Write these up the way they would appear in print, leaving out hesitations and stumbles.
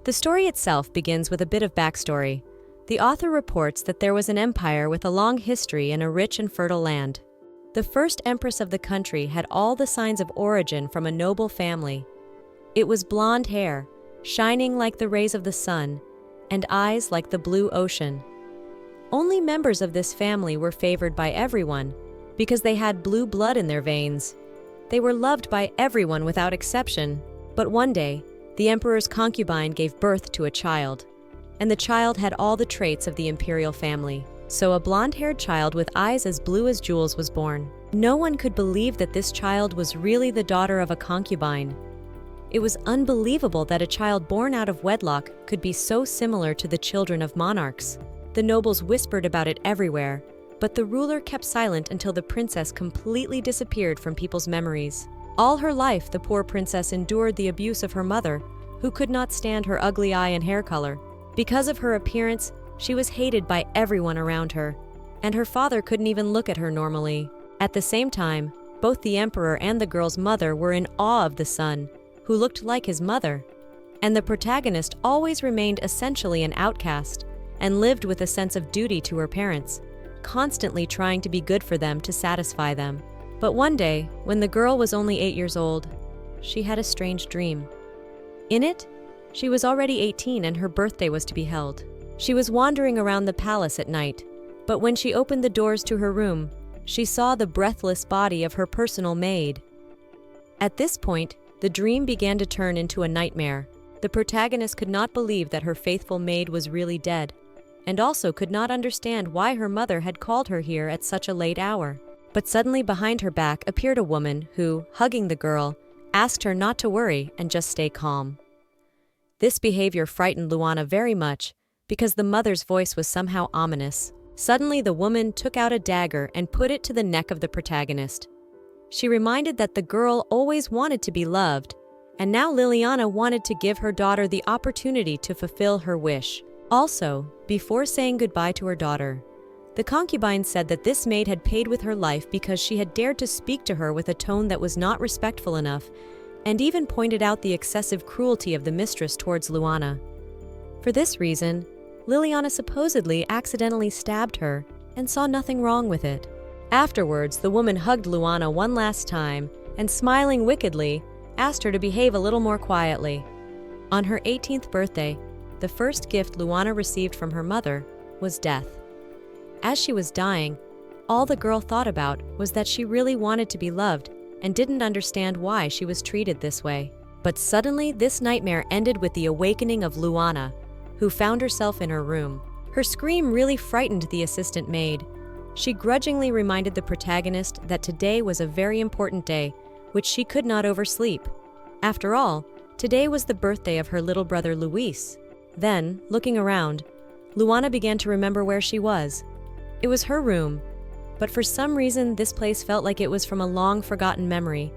The story itself begins with a bit of backstory. The author reports that there was an empire with a long history in a rich and fertile land. The first empress of the country had all the signs of origin from a noble family. It was blonde hair, shining like the rays of the sun, and eyes like the blue ocean. Only members of this family were favored by everyone because they had blue blood in their veins. They were loved by everyone without exception. But one day, the emperor's concubine gave birth to a child, and the child had all the traits of the imperial family. So a blonde-haired child with eyes as blue as jewels was born. No one could believe that this child was really the daughter of a concubine. It was unbelievable that a child born out of wedlock could be so similar to the children of monarchs. The nobles whispered about it everywhere, but the ruler kept silent until the princess completely disappeared from people's memories. All her life, the poor princess endured the abuse of her mother, who could not stand her ugly eye and hair color. Because of her appearance, she was hated by everyone around her, and her father couldn't even look at her normally. At the same time, both the emperor and the girl's mother were in awe of the son, who looked like his mother. And the protagonist always remained essentially an outcast and lived with a sense of duty to her parents, constantly trying to be good for them to satisfy them. But one day, when the girl was only 8 years old, she had a strange dream. In it, she was already 18 and her birthday was to be held. She was wandering around the palace at night, but when she opened the doors to her room, she saw the breathless body of her personal maid. At this point, the dream began to turn into a nightmare. The protagonist could not believe that her faithful maid was really dead, and also could not understand why her mother had called her here at such a late hour. But suddenly behind her back appeared a woman who, hugging the girl, asked her not to worry and just stay calm. This behavior frightened Luana very much, because the mother's voice was somehow ominous. Suddenly the woman took out a dagger and put it to the neck of the protagonist. She reminded that the girl always wanted to be loved, and now Liliana wanted to give her daughter the opportunity to fulfill her wish. Also, before saying goodbye to her daughter, the concubine said that this maid had paid with her life because she had dared to speak to her with a tone that was not respectful enough, and even pointed out the excessive cruelty of the mistress towards Luana. For this reason, Liliana supposedly accidentally stabbed her and saw nothing wrong with it. Afterwards, the woman hugged Luana one last time and, smiling wickedly, asked her to behave a little more quietly. On her 18th birthday, the first gift Luana received from her mother was death. As she was dying, all the girl thought about was that she really wanted to be loved and didn't understand why she was treated this way. But suddenly, this nightmare ended with the awakening of Luana, who found herself in her room. Her scream really frightened the assistant maid. She grudgingly reminded the protagonist that today was a very important day, which she could not oversleep. After all, today was the birthday of her little brother Luis. Then, looking around, Luana began to remember where she was. It was her room, but for some reason this place felt like it was from a long-forgotten memory.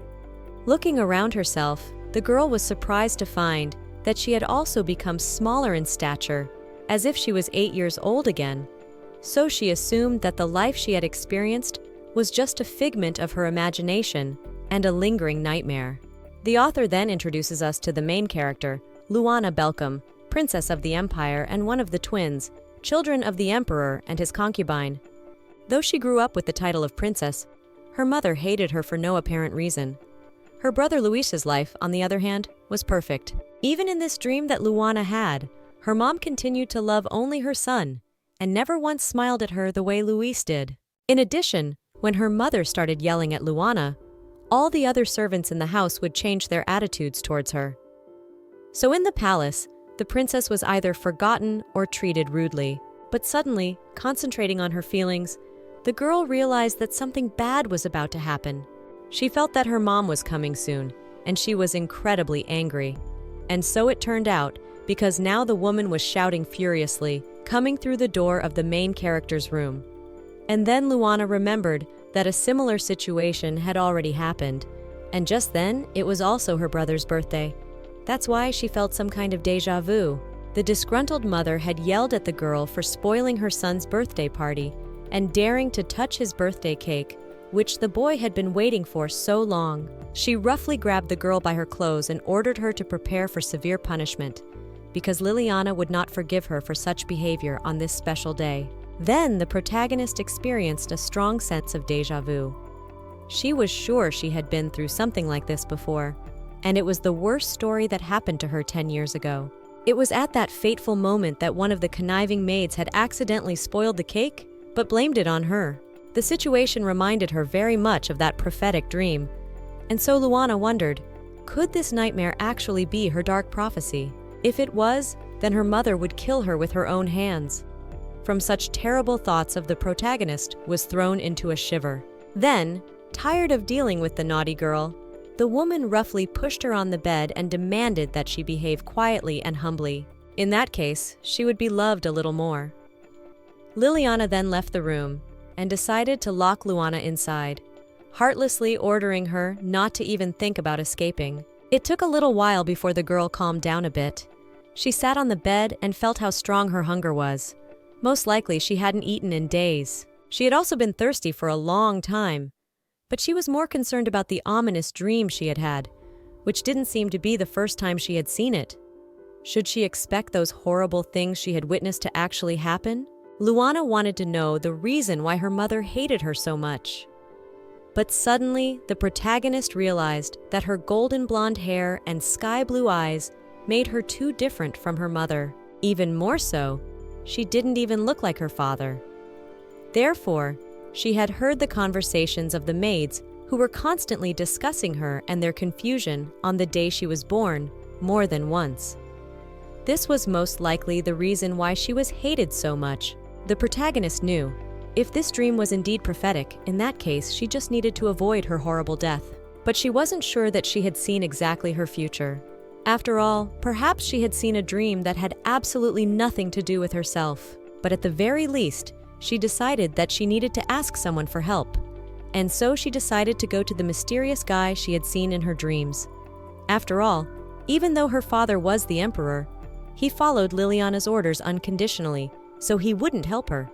Looking around herself, the girl was surprised to find that she had also become smaller in stature, as if she was 8 years old again. So she assumed that the life she had experienced was just a figment of her imagination and a lingering nightmare. The author then introduces us to the main character, Luana Belcom, princess of the empire and one of the twins, children of the emperor and his concubine. Though she grew up with the title of princess, her mother hated her for no apparent reason. Her brother Luis's life, on the other hand, was perfect. Even in this dream that Luana had, her mom continued to love only her son and never once smiled at her the way Luis did. In addition, when her mother started yelling at Luana, all the other servants in the house would change their attitudes towards her. So in the palace, the princess was either forgotten or treated rudely. But suddenly, concentrating on her feelings, the girl realized that something bad was about to happen. She felt that her mom was coming soon, and she was incredibly angry. And so it turned out, because now the woman was shouting furiously, coming through the door of the main character's room. And then Luana remembered that a similar situation had already happened, and just then it was also her brother's birthday. That's why she felt some kind of déjà vu. The disgruntled mother had yelled at the girl for spoiling her son's birthday party and daring to touch his birthday cake, which the boy had been waiting for so long. She roughly grabbed the girl by her clothes and ordered her to prepare for severe punishment. because Liliana would not forgive her for such behavior on this special day. Then the protagonist experienced a strong sense of déjà vu. She was sure she had been through something like this before, and it was the worst story that happened to her 10 years ago. It was at that fateful moment that one of the conniving maids had accidentally spoiled the cake, but blamed it on her. The situation reminded her very much of that prophetic dream, and so Luana wondered, could this nightmare actually be her dark prophecy? If it was, then her mother would kill her with her own hands. From such terrible thoughts of the protagonist was thrown into a shiver. Then, tired of dealing with the naughty girl, the woman roughly pushed her on the bed and demanded that she behave quietly and humbly. In that case, she would be loved a little more. Liliana then left the room and decided to lock Luana inside, heartlessly ordering her not to even think about escaping. It took a little while before the girl calmed down a bit. She sat on the bed and felt how strong her hunger was. Most likely she hadn't eaten in days. She had also been thirsty for a long time, but she was more concerned about the ominous dream she had had, which didn't seem to be the first time she had seen it. Should she expect those horrible things she had witnessed to actually happen? Luana wanted to know the reason why her mother hated her so much. But suddenly, the protagonist realized that her golden blonde hair and sky blue eyes made her too different from her mother. Even more so, she didn't even look like her father. Therefore, she had heard the conversations of the maids who were constantly discussing her and their confusion on the day she was born more than once. This was most likely the reason why she was hated so much. The protagonist knew, if this dream was indeed prophetic, in that case she just needed to avoid her horrible death. But she wasn't sure that she had seen exactly her future. After all, perhaps she had seen a dream that had absolutely nothing to do with herself. But at the very least, she decided that she needed to ask someone for help. And so she decided to go to the mysterious guy she had seen in her dreams. After all, even though her father was the emperor, he followed Liliana's orders unconditionally, so he wouldn't help her.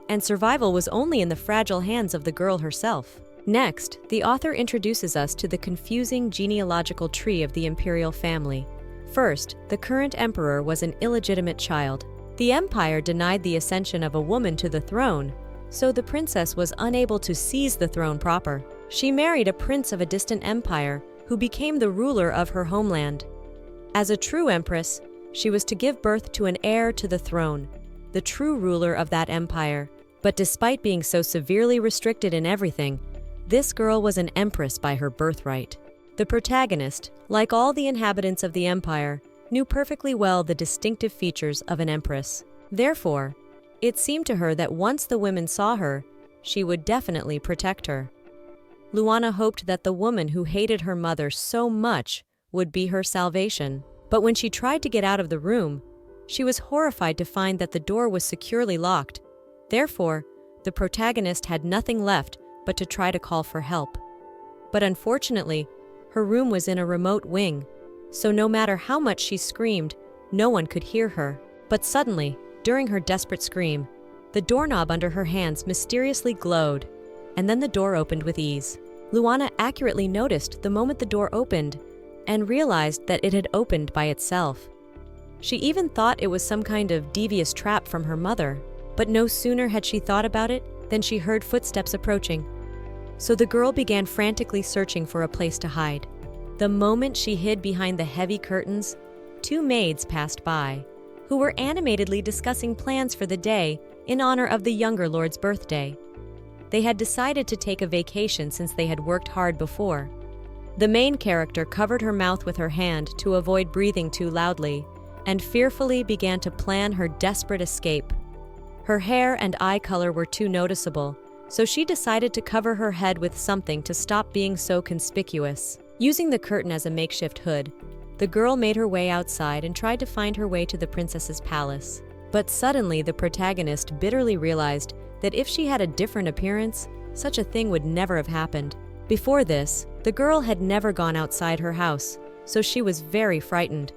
And survival was only in the fragile hands of the girl herself. Next, the author introduces us to the confusing genealogical tree of the imperial family. First, the current emperor was an illegitimate child. The empire denied the ascension of a woman to the throne, so the princess was unable to seize the throne proper. She married a prince of a distant empire who became the ruler of her homeland. As a true empress, she was to give birth to an heir to the throne, the true ruler of that empire. But despite being so severely restricted in everything, this girl was an empress by her birthright. The protagonist, like all the inhabitants of the empire, knew perfectly well the distinctive features of an empress. Therefore, it seemed to her that once the women saw her, she would definitely protect her. Luana hoped that the woman who hated her mother so much would be her salvation. But when she tried to get out of the room, she was horrified to find that the door was securely locked. Therefore, the protagonist had nothing left but to try to call for help. But unfortunately, her room was in a remote wing, so no matter how much she screamed, no one could hear her. But suddenly, during her desperate scream, the doorknob under her hands mysteriously glowed, and then the door opened with ease. Luana accurately noticed the moment the door opened and realized that it had opened by itself. She even thought it was some kind of devious trap from her mother, but no sooner had she thought about it than she heard footsteps approaching. So the girl began frantically searching for a place to hide. The moment she hid behind the heavy curtains, two maids passed by, who were animatedly discussing plans for the day in honor of the younger lord's birthday. They had decided to take a vacation since they had worked hard before. The main character covered her mouth with her hand to avoid breathing too loudly, and fearfully began to plan her desperate escape. Her hair and eye color were too noticeable, so she decided to cover her head with something to stop being so conspicuous. Using the curtain as a makeshift hood, the girl made her way outside and tried to find her way to the princess's palace. But suddenly, the protagonist bitterly realized that if she had a different appearance, such a thing would never have happened. Before this, the girl had never gone outside her house, so she was very frightened.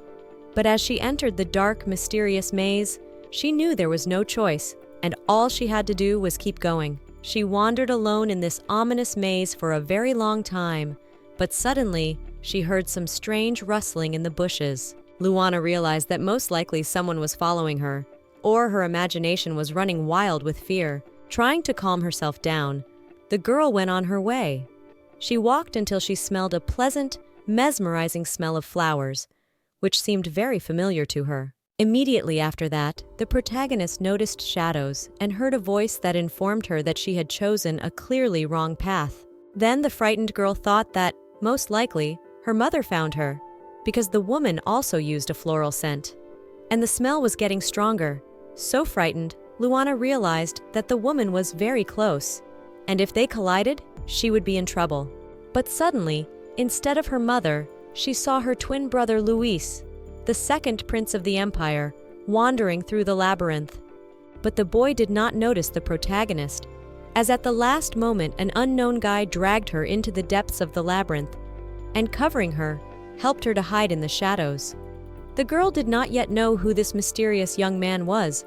But as she entered the dark, mysterious maze, she knew there was no choice, and all she had to do was keep going. She wandered alone in this ominous maze for a very long time, but suddenly, she heard some strange rustling in the bushes. Luana realized that most likely someone was following her, or her imagination was running wild with fear. Trying to calm herself down, the girl went on her way. She walked until she smelled a pleasant, mesmerizing smell of flowers, which seemed very familiar to her. Immediately after that, the protagonist noticed shadows and heard a voice that informed her that she had chosen a clearly wrong path. Then the frightened girl thought that, most likely, her mother found her, because the woman also used a floral scent. And the smell was getting stronger. So frightened, Luana realized that the woman was very close, and if they collided, she would be in trouble. But suddenly, instead of her mother, she saw her twin brother Luis, the second prince of the empire, wandering through the labyrinth. But the boy did not notice the protagonist, as at the last moment an unknown guy dragged her into the depths of the labyrinth, and covering her, helped her to hide in the shadows. The girl did not yet know who this mysterious young man was,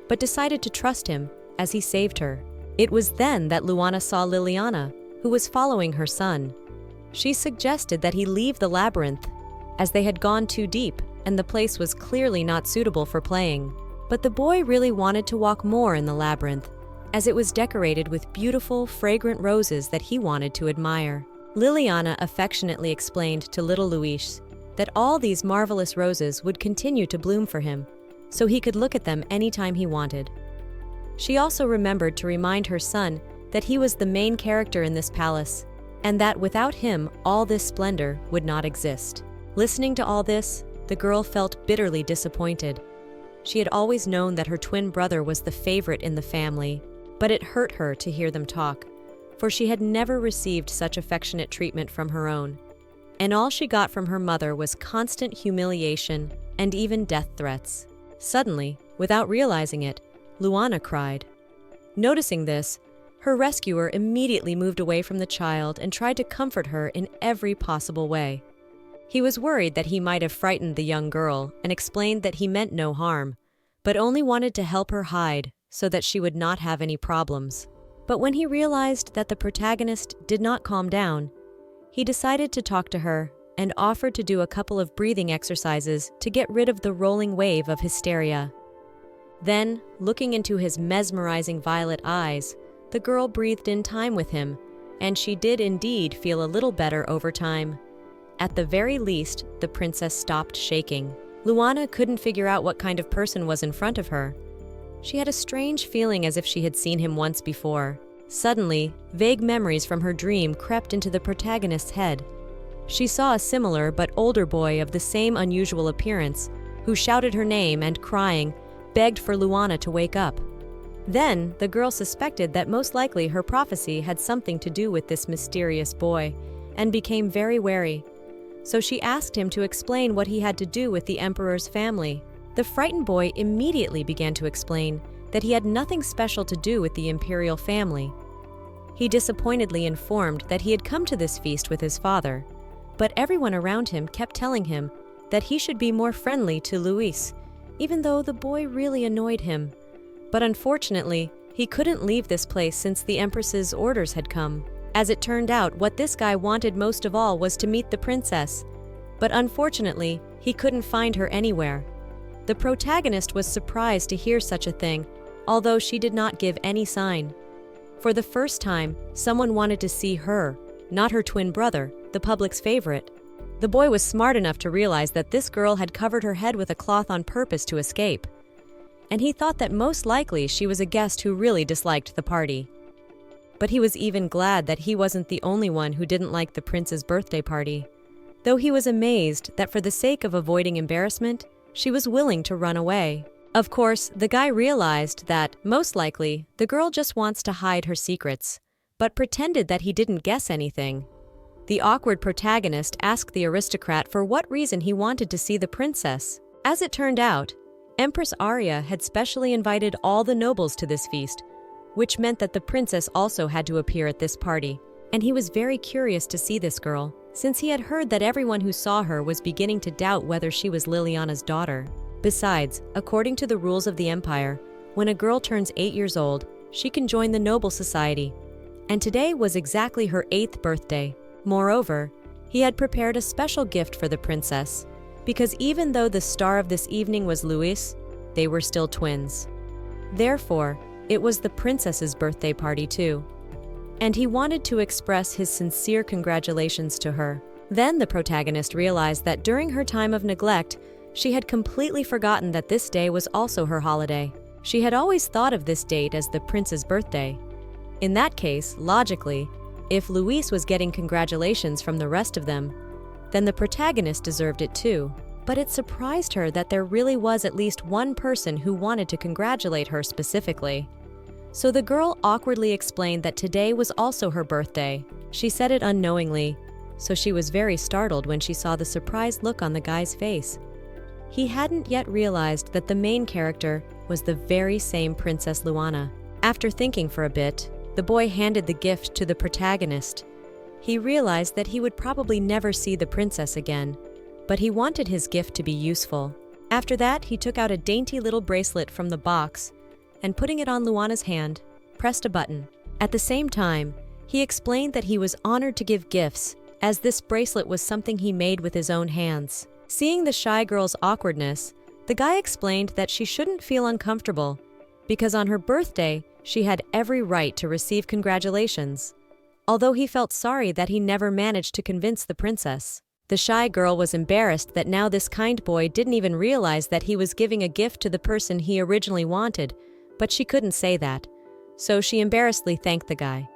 but decided to trust him, as he saved her. It was then that Luana saw Liliana, who was following her son. She suggested that he leave the labyrinth, as they had gone too deep and the place was clearly not suitable for playing. But the boy really wanted to walk more in the labyrinth, as it was decorated with beautiful, fragrant roses that he wanted to admire. Liliana affectionately explained to little Luis that all these marvelous roses would continue to bloom for him, so he could look at them anytime he wanted. She also remembered to remind her son that he was the main character in this palace, and that without him, all this splendor would not exist. Listening to all this, the girl felt bitterly disappointed. She had always known that her twin brother was the favorite in the family, but it hurt her to hear them talk, for she had never received such affectionate treatment from her own, and all she got from her mother was constant humiliation and even death threats. Suddenly, without realizing it, Luana cried. Noticing this, her rescuer immediately moved away from the child and tried to comfort her in every possible way. He was worried that he might have frightened the young girl and explained that he meant no harm, but only wanted to help her hide so that she would not have any problems. But when he realized that the protagonist did not calm down, he decided to talk to her and offered to do a couple of breathing exercises to get rid of the rolling wave of hysteria. Then, looking into his mesmerizing violet eyes, the girl breathed in time with him, and she did indeed feel a little better over time. At the very least, the princess stopped shaking. Luana couldn't figure out what kind of person was in front of her. She had a strange feeling as if she had seen him once before. Suddenly, vague memories from her dream crept into the protagonist's head. She saw a similar but older boy of the same unusual appearance, who shouted her name and, crying, begged for Luana to wake up. Then, the girl suspected that most likely her prophecy had something to do with this mysterious boy, and became very wary. So she asked him to explain what he had to do with the emperor's family. The frightened boy immediately began to explain that he had nothing special to do with the imperial family. He disappointedly informed that he had come to this feast with his father, but everyone around him kept telling him that he should be more friendly to Luis, even though the boy really annoyed him. But unfortunately, he couldn't leave this place since the Empress's orders had come. As it turned out, what this guy wanted most of all was to meet the princess, but unfortunately, he couldn't find her anywhere. The protagonist was surprised to hear such a thing, although she did not give any sign. For the first time, someone wanted to see her, not her twin brother, the public's favorite. The boy was smart enough to realize that this girl had covered her head with a cloth on purpose to escape, and he thought that most likely she was a guest who really disliked the party. But he was even glad that he wasn't the only one who didn't like the prince's birthday party, though he was amazed that for the sake of avoiding embarrassment, she was willing to run away. Of course, the guy realized that, most likely, the girl just wants to hide her secrets, but pretended that he didn't guess anything. The awkward protagonist asked the aristocrat for what reason he wanted to see the princess. As it turned out, Empress Arya had specially invited all the nobles to this feast, which meant that the princess also had to appear at this party, and he was very curious to see this girl, since he had heard that everyone who saw her was beginning to doubt whether she was Liliana's daughter. Besides, according to the rules of the empire, when a girl turns 8 years old, she can join the noble society, and today was exactly her 8th birthday. Moreover, he had prepared a special gift for the princess, because even though the star of this evening was Louis, they were still twins. Therefore, it was the princess's birthday party too. And he wanted to express his sincere congratulations to her. Then the protagonist realized that during her time of neglect, she had completely forgotten that this day was also her holiday. She had always thought of this date as the prince's birthday. In that case, logically, if Louis was getting congratulations from the rest of them, then the protagonist deserved it too. But it surprised her that there really was at least one person who wanted to congratulate her specifically. So the girl awkwardly explained that today was also her birthday. She said it unknowingly, so she was very startled when she saw the surprised look on the guy's face. He hadn't yet realized that the main character was the very same Princess Luana. After thinking for a bit, the boy handed the gift to the protagonist. He realized that he would probably never see the princess again, but he wanted his gift to be useful. After that, he took out a dainty little bracelet from the box and, putting it on Luana's hand, pressed a button. At the same time, he explained that he was honored to give gifts, as this bracelet was something he made with his own hands. Seeing the shy girl's awkwardness, the guy explained that she shouldn't feel uncomfortable, because on her birthday, she had every right to receive congratulations. Although he felt sorry that he never managed to convince the princess. The shy girl was embarrassed that now this kind boy didn't even realize that he was giving a gift to the person he originally wanted, but she couldn't say that, so she embarrassedly thanked the guy.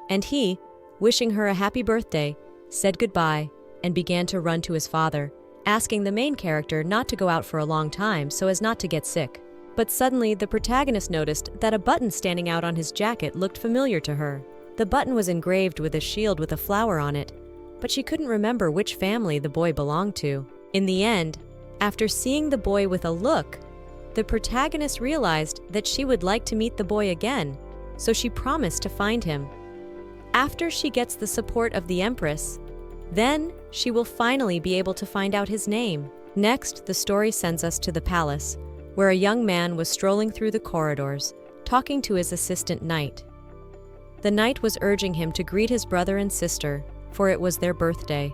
And he, wishing her a happy birthday, said goodbye and began to run to his father, asking the main character not to go out for a long time so as not to get sick. But suddenly, the protagonist noticed that a button standing out on his jacket looked familiar to her. The button was engraved with a shield with a flower on it, but she couldn't remember which family the boy belonged to. In the end, after seeing the boy with a look, the protagonist realized that she would like to meet the boy again, so she promised to find him. After she gets the support of the Empress, then she will finally be able to find out his name. Next, the story sends us to the palace, where a young man was strolling through the corridors, talking to his assistant knight. The knight was urging him to greet his brother and sister, for it was their birthday.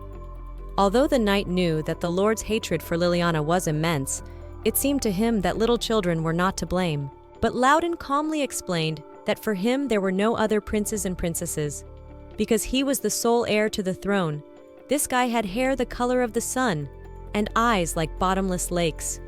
Although the knight knew that the lord's hatred for Liliana was immense, it seemed to him that little children were not to blame. But Loudon calmly explained that for him there were no other princes and princesses. Because he was the sole heir to the throne, this guy had hair the color of the sun and eyes like bottomless lakes.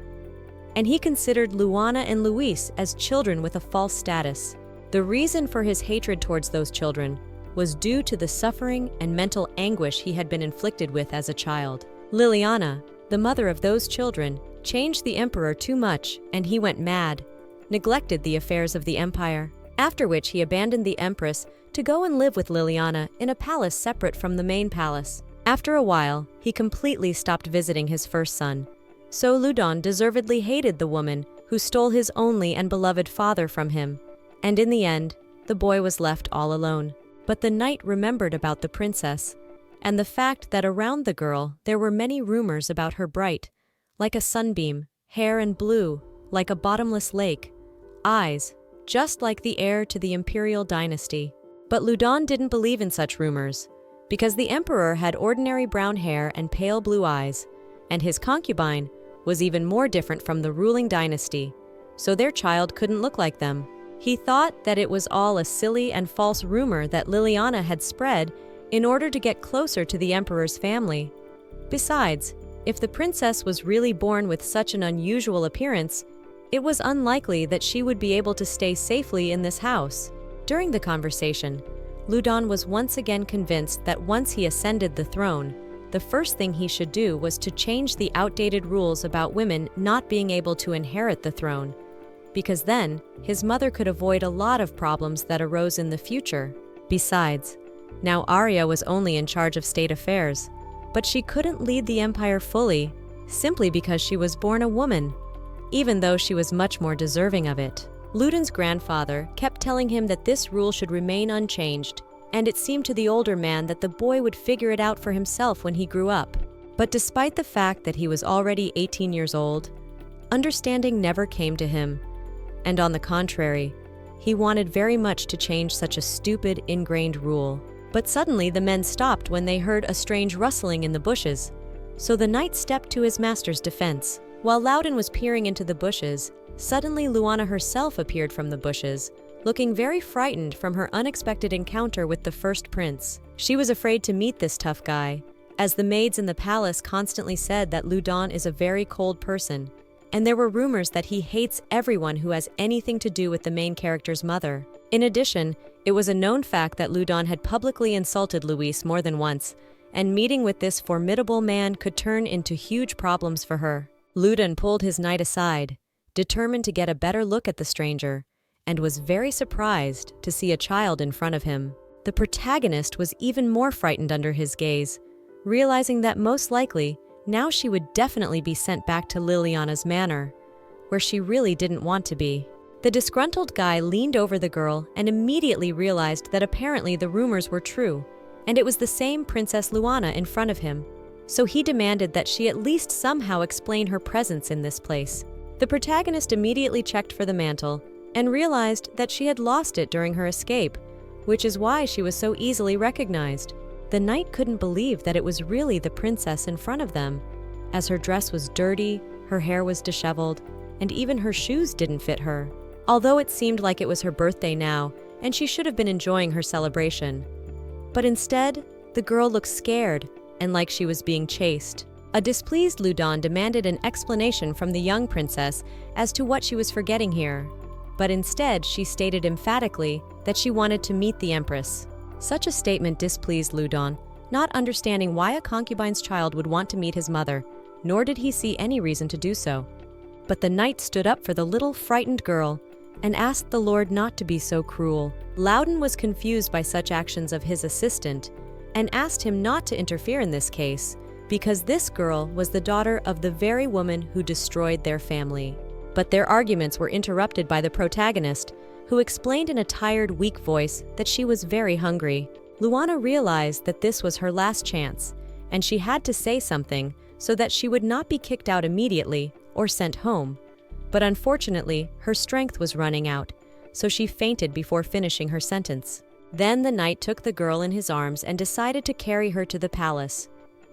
And he considered Luana and Luis as children with a false status. The reason for his hatred towards those children was due to the suffering and mental anguish he had been inflicted with as a child. Liliana, the mother of those children, changed the emperor too much, and he went mad, neglected the affairs of the empire, after which he abandoned the empress to go and live with Liliana in a palace separate from the main palace. After a while, he completely stopped visiting his first son. So Loudon deservedly hated the woman who stole his only and beloved father from him, and in the end, the boy was left all alone. But the knight remembered about the princess, and the fact that around the girl there were many rumors about her bright, like a sunbeam, hair and blue, like a bottomless lake, eyes, just like the heir to the imperial dynasty. But Loudon didn't believe in such rumors, because the emperor had ordinary brown hair and pale blue eyes, and his concubine was even more different from the ruling dynasty, so their child couldn't look like them. He thought that it was all a silly and false rumor that Liliana had spread in order to get closer to the emperor's family. Besides, if the princess was really born with such an unusual appearance, it was unlikely that she would be able to stay safely in this house. During the conversation, Loudon was once again convinced that once he ascended the throne, the first thing he should do was to change the outdated rules about women not being able to inherit the throne, because then his mother could avoid a lot of problems that arose in the future. Besides, now Arya was only in charge of state affairs, but she couldn't lead the empire fully, simply because she was born a woman, even though she was much more deserving of it. Loudon's grandfather kept telling him that this rule should remain unchanged, and it seemed to the older man that the boy would figure it out for himself when he grew up. But despite the fact that he was already 18 years old, understanding never came to him, and on the contrary, he wanted very much to change such a stupid, ingrained rule. But suddenly the men stopped when they heard a strange rustling in the bushes. So the knight stepped to his master's defense. While Loudon was peering into the bushes, suddenly Luana herself appeared from the bushes, looking very frightened from her unexpected encounter with the first prince. She was afraid to meet this tough guy, as the maids in the palace constantly said that Loudon is a very cold person, and there were rumors that he hates everyone who has anything to do with the main character's mother. In addition, it was a known fact that Loudon had publicly insulted Louise more than once, and meeting with this formidable man could turn into huge problems for her. Loudon pulled his knight aside, determined to get a better look at the stranger, and was very surprised to see a child in front of him. The protagonist was even more frightened under his gaze, realizing that most likely, now she would definitely be sent back to Liliana's manor, where she really didn't want to be. The disgruntled guy leaned over the girl and immediately realized that apparently the rumors were true, and it was the same Princess Luana in front of him, so he demanded that she at least somehow explain her presence in this place. The protagonist immediately checked for the mantle and realized that she had lost it during her escape, which is why she was so easily recognized. The knight couldn't believe that it was really the princess in front of them, as her dress was dirty, her hair was disheveled, and even her shoes didn't fit her. Although it seemed like it was her birthday now, and she should have been enjoying her celebration. But instead, the girl looked scared and like she was being chased. A displeased Loudon demanded an explanation from the young princess as to what she was forgetting here, but instead she stated emphatically that she wanted to meet the empress. Such a statement displeased Loudon, not understanding why a concubine's child would want to meet his mother, nor did he see any reason to do so. But the knight stood up for the little frightened girl and asked the lord not to be so cruel. Loudon was confused by such actions of his assistant and asked him not to interfere in this case because this girl was the daughter of the very woman who destroyed their family. But their arguments were interrupted by the protagonist, who explained in a tired, weak voice that she was very hungry. Luana realized that this was her last chance, and she had to say something so that she would not be kicked out immediately or sent home. But unfortunately, her strength was running out, so she fainted before finishing her sentence. Then the knight took the girl in his arms and decided to carry her to the palace.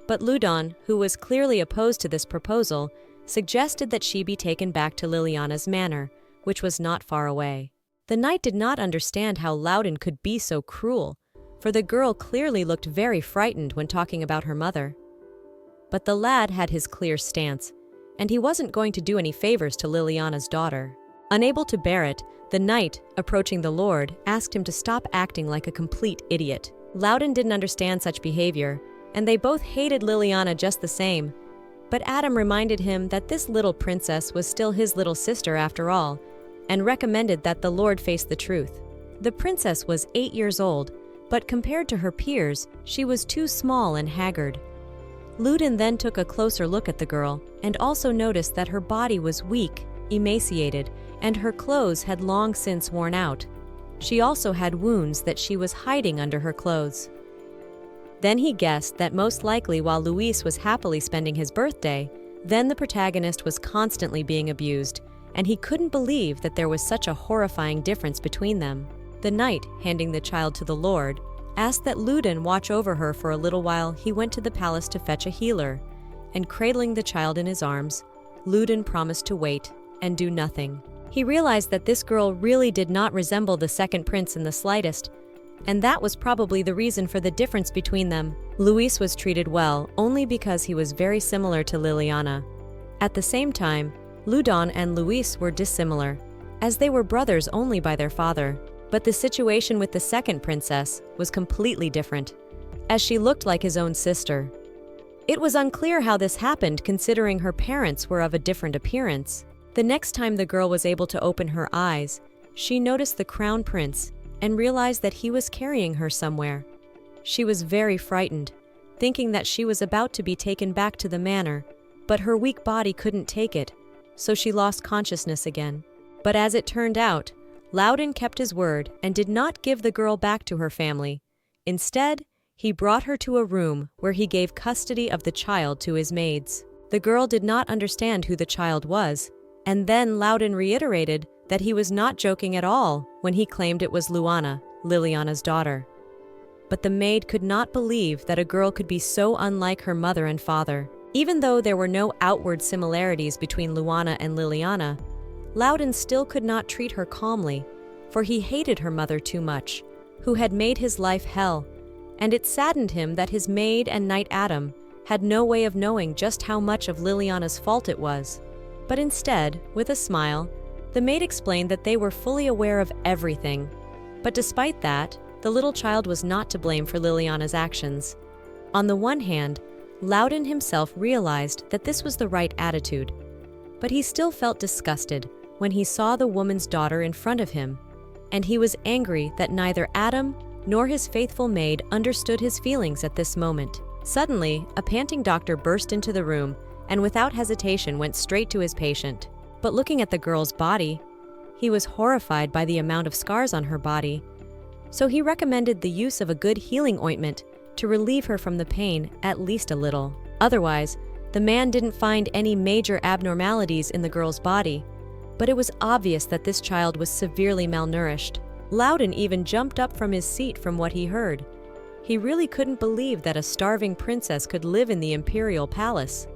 But Loudon, who was clearly opposed to this proposal, suggested that she be taken back to Liliana's manor, which was not far away. The knight did not understand how Loudon could be so cruel, for the girl clearly looked very frightened when talking about her mother. But the lad had his clear stance, and he wasn't going to do any favors to Liliana's daughter. Unable to bear it, the knight, approaching the lord, asked him to stop acting like a complete idiot. Loudon didn't understand such behavior, and they both hated Liliana just the same. But Adam reminded him that this little princess was still his little sister after all, and recommended that the lord face the truth. The princess was 8 years old, but compared to her peers, she was too small and haggard. Loudon then took a closer look at the girl and also noticed that her body was weak, emaciated, and her clothes had long since worn out. She also had wounds that she was hiding under her clothes. Then he guessed that most likely while Luis was happily spending his birthday, then the protagonist was constantly being abused, and he couldn't believe that there was such a horrifying difference between them. The knight, handing the child to the lord, asked that Loudon watch over her for a little while he went to the palace to fetch a healer, and cradling the child in his arms, Loudon promised to wait and do nothing. He realized that this girl really did not resemble the second prince in the slightest, and that was probably the reason for the difference between them. Luis was treated well only because he was very similar to Liliana. At the same time, Loudon and Luis were dissimilar, as they were brothers only by their father. But the situation with the second princess was completely different, as she looked like his own sister. It was unclear how this happened considering her parents were of a different appearance. The next time the girl was able to open her eyes, she noticed the crown prince and realized that he was carrying her somewhere. She was very frightened, thinking that she was about to be taken back to the manor, but her weak body couldn't take it, so she lost consciousness again. But as it turned out, Loudon kept his word and did not give the girl back to her family. Instead, he brought her to a room where he gave custody of the child to his maids. The girl did not understand who the child was, and then Loudon reiterated that he was not joking at all when he claimed it was Luana, Liliana's daughter. But the maid could not believe that a girl could be so unlike her mother and father. Even though there were no outward similarities between Luana and Liliana, Loudon still could not treat her calmly, for he hated her mother too much, who had made his life hell, and it saddened him that his maid and knight Adam had no way of knowing just how much of Liliana's fault it was. But instead, with a smile, the maid explained that they were fully aware of everything. But despite that, the little child was not to blame for Liliana's actions. On the one hand, Loudon himself realized that this was the right attitude, but he still felt disgusted when he saw the woman's daughter in front of him, and he was angry that neither Adam nor his faithful maid understood his feelings at this moment. Suddenly, a panting doctor burst into the room and without hesitation went straight to his patient. But looking at the girl's body, he was horrified by the amount of scars on her body, so he recommended the use of a good healing ointment to relieve her from the pain at least a little. Otherwise, the man didn't find any major abnormalities in the girl's body, but it was obvious that this child was severely malnourished. Loudon even jumped up from his seat from what he heard. He really couldn't believe that a starving princess could live in the imperial palace.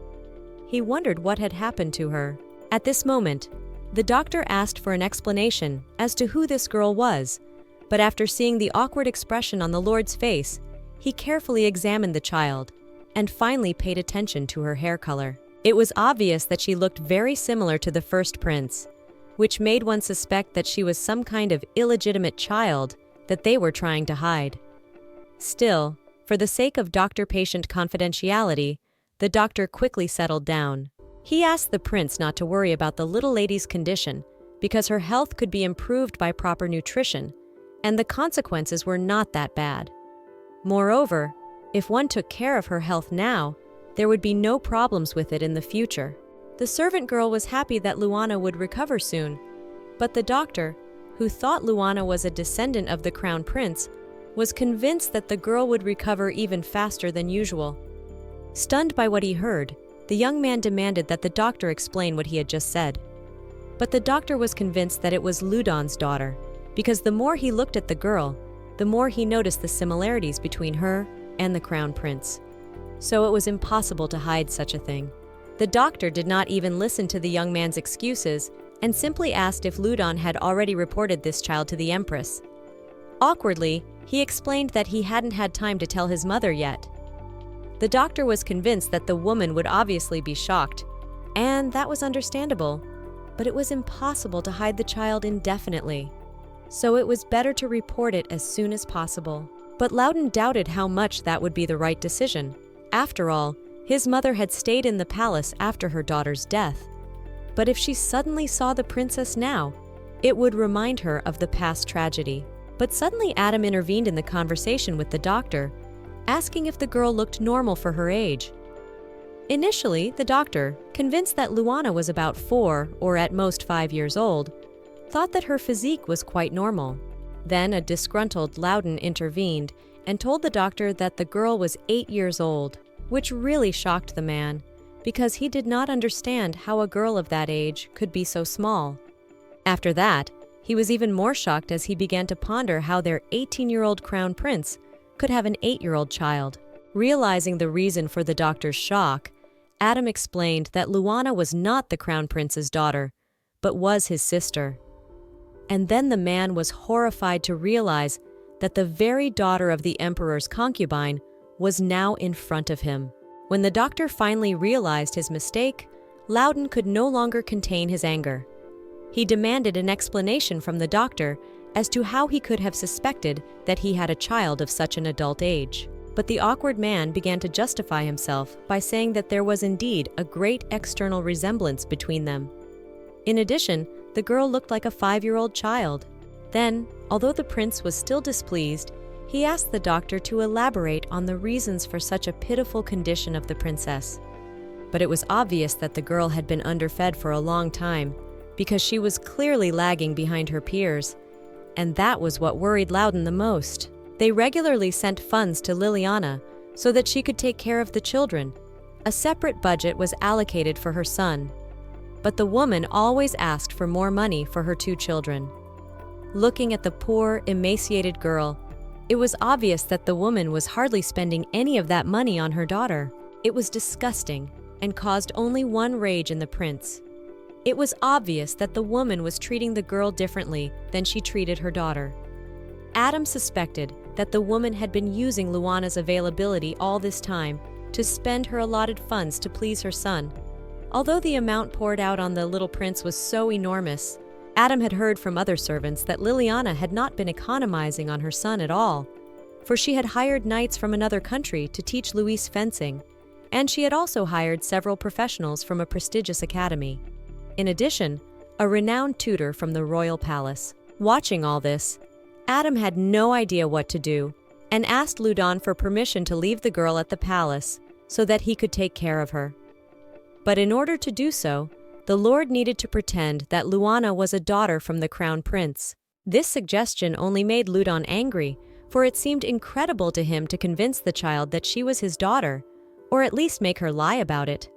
He wondered what had happened to her. At this moment, the doctor asked for an explanation as to who this girl was, but after seeing the awkward expression on the Lord's face, he carefully examined the child and finally paid attention to her hair color. It was obvious that she looked very similar to the first prince, which made one suspect that she was some kind of illegitimate child that they were trying to hide. Still, for the sake of doctor-patient confidentiality, the doctor quickly settled down. He asked the prince not to worry about the little lady's condition because her health could be improved by proper nutrition, and the consequences were not that bad. Moreover, if one took care of her health now, there would be no problems with it in the future. The servant girl was happy that Luana would recover soon, but the doctor, who thought Luana was a descendant of the crown prince, was convinced that the girl would recover even faster than usual. Stunned by what he heard, the young man demanded that the doctor explain what he had just said. But the doctor was convinced that it was Loudon's daughter, because the more he looked at the girl, the more he noticed the similarities between her and the crown prince. So it was impossible to hide such a thing. The doctor did not even listen to the young man's excuses and simply asked if Loudon had already reported this child to the empress. Awkwardly, he explained that he hadn't had time to tell his mother yet. The doctor was convinced that the woman would obviously be shocked, and that was understandable, but it was impossible to hide the child indefinitely. So it was better to report it as soon as possible. But Loudon doubted how much that would be the right decision. After all, his mother had stayed in the palace after her daughter's death. But if she suddenly saw the princess now, it would remind her of the past tragedy. But suddenly Adam intervened in the conversation with the doctor, asking if the girl looked normal for her age. Initially, the doctor, convinced that Luana was about 4 or at most 5 years old, thought that her physique was quite normal. Then a disgruntled Loudon intervened and told the doctor that the girl was 8 years old, which really shocked the man, because he did not understand how a girl of that age could be so small. After that, he was even more shocked as he began to ponder how their 18-year-old crown prince could have an 8-year-old child. Realizing the reason for the doctor's shock, Adam explained that Luana was not the crown prince's daughter, but was his sister. And then the man was horrified to realize that the very daughter of the emperor's concubine was now in front of him. When the doctor finally realized his mistake, Loudon could no longer contain his anger. He demanded an explanation from the doctor as to how he could have suspected that he had a child of such an adult age. But the awkward man began to justify himself by saying that there was indeed a great external resemblance between them. In addition, the girl looked like a 5-year-old child. Then, although the prince was still displeased, he asked the doctor to elaborate on the reasons for such a pitiful condition of the princess. But it was obvious that the girl had been underfed for a long time, because she was clearly lagging behind her peers, and that was what worried Loudon the most. They regularly sent funds to Liliana so that she could take care of the children. A separate budget was allocated for her son, but the woman always asked for more money for her 2 children. Looking at the poor, emaciated girl, it was obvious that the woman was hardly spending any of that money on her daughter. It was disgusting, and caused only one rage in the prince. It was obvious that the woman was treating the girl differently than she treated her daughter. Adam suspected that the woman had been using Luana's availability all this time to spend her allotted funds to please her son. Although the amount poured out on the little prince was so enormous, Adam had heard from other servants that Liliana had not been economizing on her son at all, for she had hired knights from another country to teach Luis fencing, and she had also hired several professionals from a prestigious academy. In addition, a renowned tutor from the royal palace. Watching all this, Adam had no idea what to do and asked Ludon for permission to leave the girl at the palace so that he could take care of her. But in order to do so, the Lord needed to pretend that Luana was a daughter from the crown prince. This suggestion only made Ludon angry, for it seemed incredible to him to convince the child that she was his daughter, or at least make her lie about it.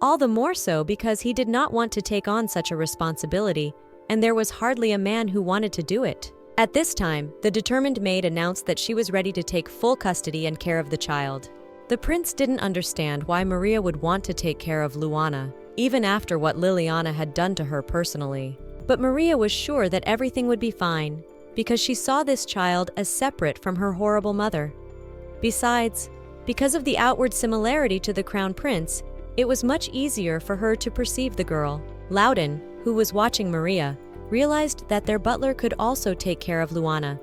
All the more so because he did not want to take on such a responsibility, and there was hardly a man who wanted to do it. At this time, the determined maid announced that she was ready to take full custody and care of the child. The prince didn't understand why Maria would want to take care of Luana, even after what Liliana had done to her personally. But Maria was sure that everything would be fine, because she saw this child as separate from her horrible mother. Besides, because of the outward similarity to the crown prince, it was much easier for her to perceive the girl. Loudon, who was watching Maria, realized that their butler could also take care of Luana,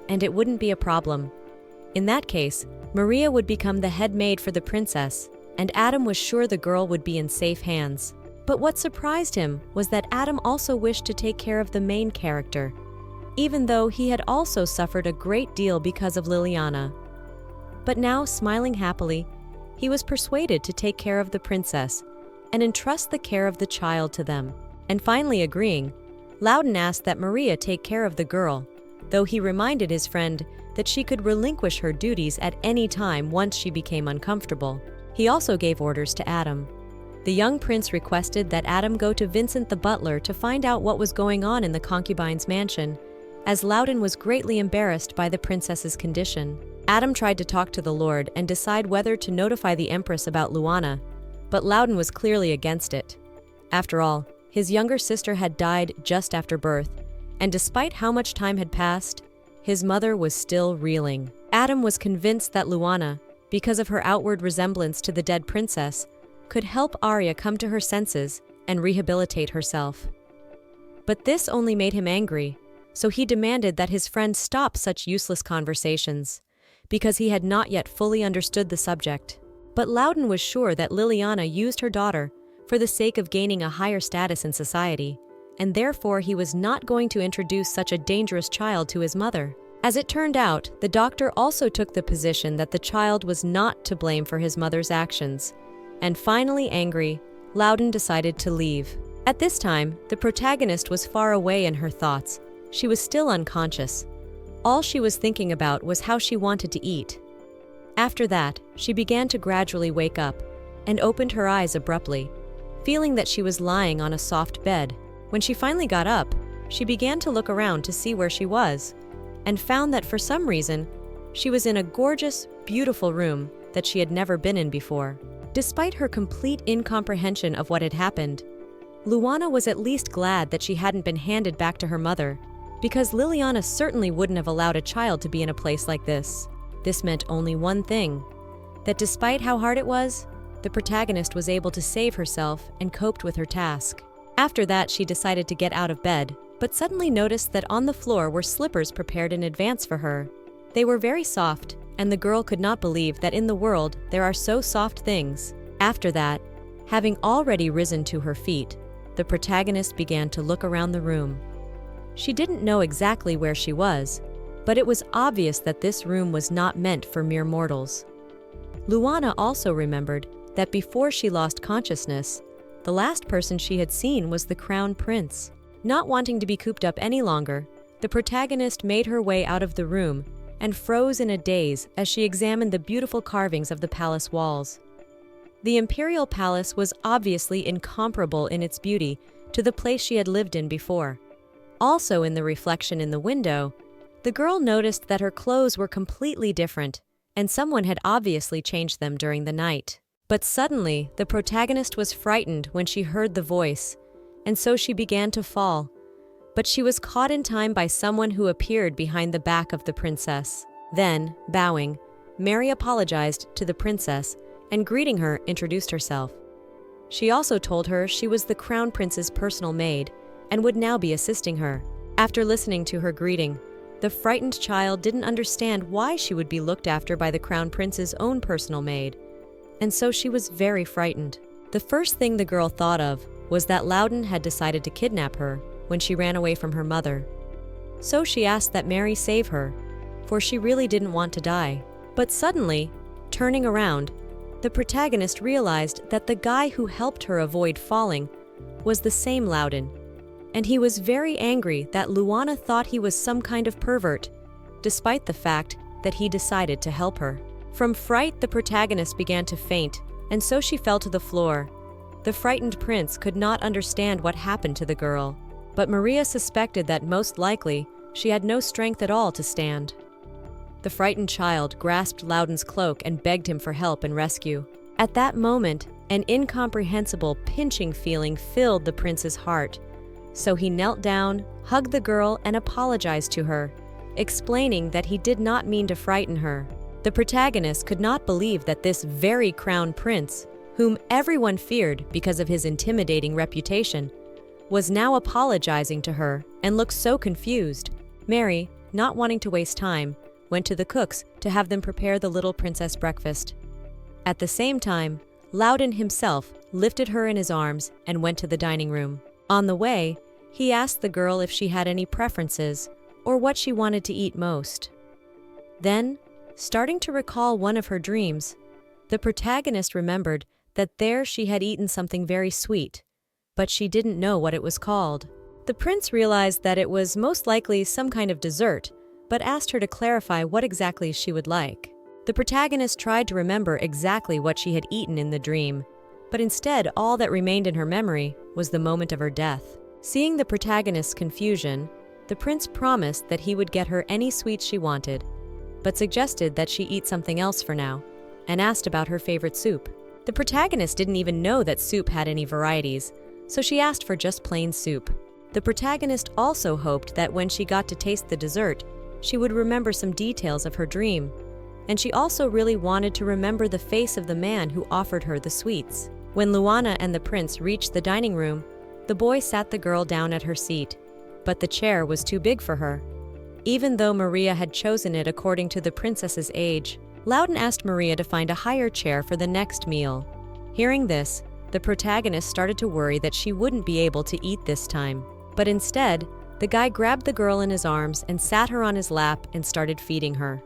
and it wouldn't be a problem. In that case, Maria would become the head maid for the princess, and Adam was sure the girl would be in safe hands. But what surprised him was that Adam also wished to take care of the main character, even though he had also suffered a great deal because of Liliana. But now, smiling happily, he was persuaded to take care of the princess and entrust the care of the child to them. And finally agreeing, Loudon asked that Maria take care of the girl, though he reminded his friend that she could relinquish her duties at any time once she became uncomfortable. He also gave orders to Adam. The young prince requested that Adam go to Vincent the butler to find out what was going on in the concubine's mansion, as Loudon was greatly embarrassed by the princess's condition. Adam tried to talk to the lord and decide whether to notify the empress about Luana, but Loudon was clearly against it. After all, his younger sister had died just after birth, and despite how much time had passed, his mother was still reeling. Adam was convinced that Luana, because of her outward resemblance to the dead princess, could help Arya come to her senses and rehabilitate herself. But this only made him angry, so he demanded that his friend stop such useless conversations, because he had not yet fully understood the subject. But Loudon was sure that Liliana used her daughter for the sake of gaining a higher status in society, and therefore he was not going to introduce such a dangerous child to his mother. As it turned out, the doctor also took the position that the child was not to blame for his mother's actions, and finally angry, Loudon decided to leave. At this time, the protagonist was far away in her thoughts. She was still unconscious. All she was thinking about was how she wanted to eat. After that, she began to gradually wake up and opened her eyes abruptly, feeling that she was lying on a soft bed. When she finally got up, she began to look around to see where she was, and found that for some reason, she was in a gorgeous, beautiful room that she had never been in before. Despite her complete incomprehension of what had happened, Luana was at least glad that she hadn't been handed back to her mother, because Liliana certainly wouldn't have allowed a child to be in a place like this. This meant only one thing, that despite how hard it was, the protagonist was able to save herself and coped with her task. After that, she decided to get out of bed, but suddenly noticed that on the floor were slippers prepared in advance for her. They were very soft, and the girl could not believe that in the world there are so soft things. After that, having already risen to her feet, the protagonist began to look around the room. She didn't know exactly where she was, but it was obvious that this room was not meant for mere mortals. Luana also remembered that before she lost consciousness, the last person she had seen was the crown prince. Not wanting to be cooped up any longer, the protagonist made her way out of the room and froze in a daze as she examined the beautiful carvings of the palace walls. The imperial palace was obviously incomparable in its beauty to the place she had lived in before. Also in the reflection in the window, the girl noticed that her clothes were completely different, and someone had obviously changed them during the night. But suddenly, the protagonist was frightened when she heard the voice, and so she began to fall. But she was caught in time by someone who appeared behind the back of the princess. Then, bowing, Mary apologized to the princess and, greeting her, introduced herself. She also told her she was the crown prince's personal maid and would now be assisting her. After listening to her greeting, the frightened child didn't understand why she would be looked after by the crown prince's own personal maid, and so she was very frightened. The first thing the girl thought of was that Loudon had decided to kidnap her when she ran away from her mother. So she asked that Mary save her, for she really didn't want to die. But suddenly, turning around, the protagonist realized that the guy who helped her avoid falling was the same Loudon, and he was very angry that Luana thought he was some kind of pervert, despite the fact that he decided to help her. From fright, the protagonist began to faint, and so she fell to the floor. The frightened prince could not understand what happened to the girl, but Maria suspected that most likely she had no strength at all to stand. The frightened child grasped Loudon's cloak and begged him for help and rescue. At that moment, an incomprehensible pinching feeling filled the prince's heart, so he knelt down, hugged the girl, and apologized to her, explaining that he did not mean to frighten her. The protagonist could not believe that this very crown prince, whom everyone feared because of his intimidating reputation, was now apologizing to her and looked so confused. Mary, not wanting to waste time, went to the cooks to have them prepare the little princess breakfast. At the same time, Loudon himself lifted her in his arms and went to the dining room. On the way, he asked the girl if she had any preferences or what she wanted to eat most. Then, starting to recall one of her dreams, the protagonist remembered that there she had eaten something very sweet, but she didn't know what it was called. The prince realized that it was most likely some kind of dessert, but asked her to clarify what exactly she would like. The protagonist tried to remember exactly what she had eaten in the dream, but instead all that remained in her memory was the moment of her death. Seeing the protagonist's confusion, the prince promised that he would get her any sweets she wanted, but suggested that she eat something else for now, and asked about her favorite soup. The protagonist didn't even know that soup had any varieties, so she asked for just plain soup. The protagonist also hoped that when she got to taste the dessert, she would remember some details of her dream, and she also really wanted to remember the face of the man who offered her the sweets. When Luana and the prince reached the dining room, the boy sat the girl down at her seat, but the chair was too big for her. Even though Maria had chosen it according to the princess's age, Loudon asked Maria to find a higher chair for the next meal. Hearing this, the protagonist started to worry that she wouldn't be able to eat this time, but instead, the guy grabbed the girl in his arms and sat her on his lap and started feeding her.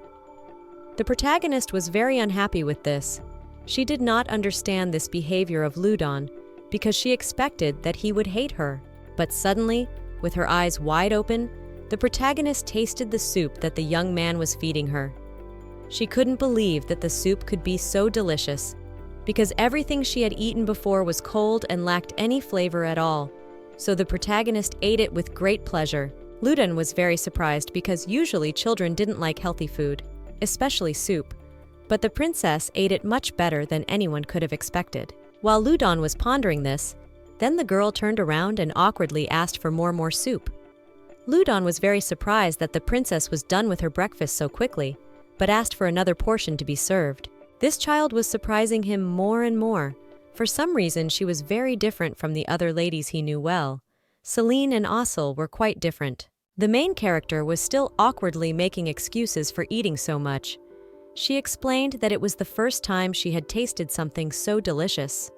The protagonist was very unhappy with this. She did not understand this behavior of Loudon because she expected that he would hate her. But suddenly, with her eyes wide open, the protagonist tasted the soup that the young man was feeding her. She couldn't believe that the soup could be so delicious, because everything she had eaten before was cold and lacked any flavor at all. So the protagonist ate it with great pleasure. Loudon was very surprised because usually children didn't like healthy food, especially soup, but the princess ate it much better than anyone could have expected. While Loudon was pondering this, then the girl turned around and awkwardly asked for more soup. Loudon was very surprised that the princess was done with her breakfast so quickly, but asked for another portion to be served. This child was surprising him more and more. For some reason, she was very different from the other ladies he knew well. Celine and Ossel were quite different. The main character was still awkwardly making excuses for eating so much. She explained that it was the first time she had tasted something so delicious,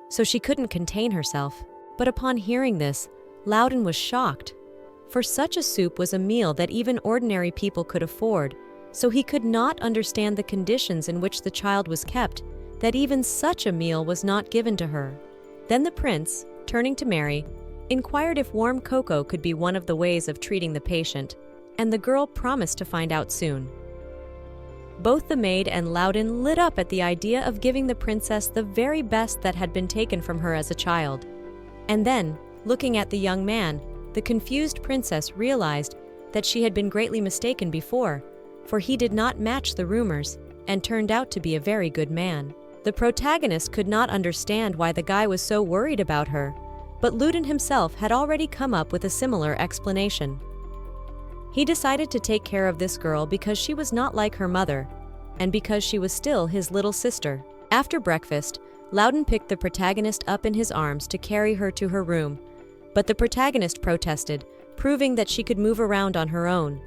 so she couldn't contain herself. But upon hearing this, Loudon was shocked. For such a soup was a meal that even ordinary people could afford, so he could not understand the conditions in which the child was kept, that even such a meal was not given to her. Then the prince, turning to Mary, inquired if warm cocoa could be one of the ways of treating the patient, and the girl promised to find out soon. Both the maid and Loudon lit up at the idea of giving the princess the very best that had been taken from her as a child. And then, looking at the young man, the confused princess realized that she had been greatly mistaken before, for he did not match the rumors and turned out to be a very good man. The protagonist could not understand why the guy was so worried about her, but Ludon himself had already come up with a similar explanation. He decided to take care of this girl because she was not like her mother, and because she was still his little sister. After breakfast, Loudon picked the protagonist up in his arms to carry her to her room, but the protagonist protested, proving that she could move around on her own.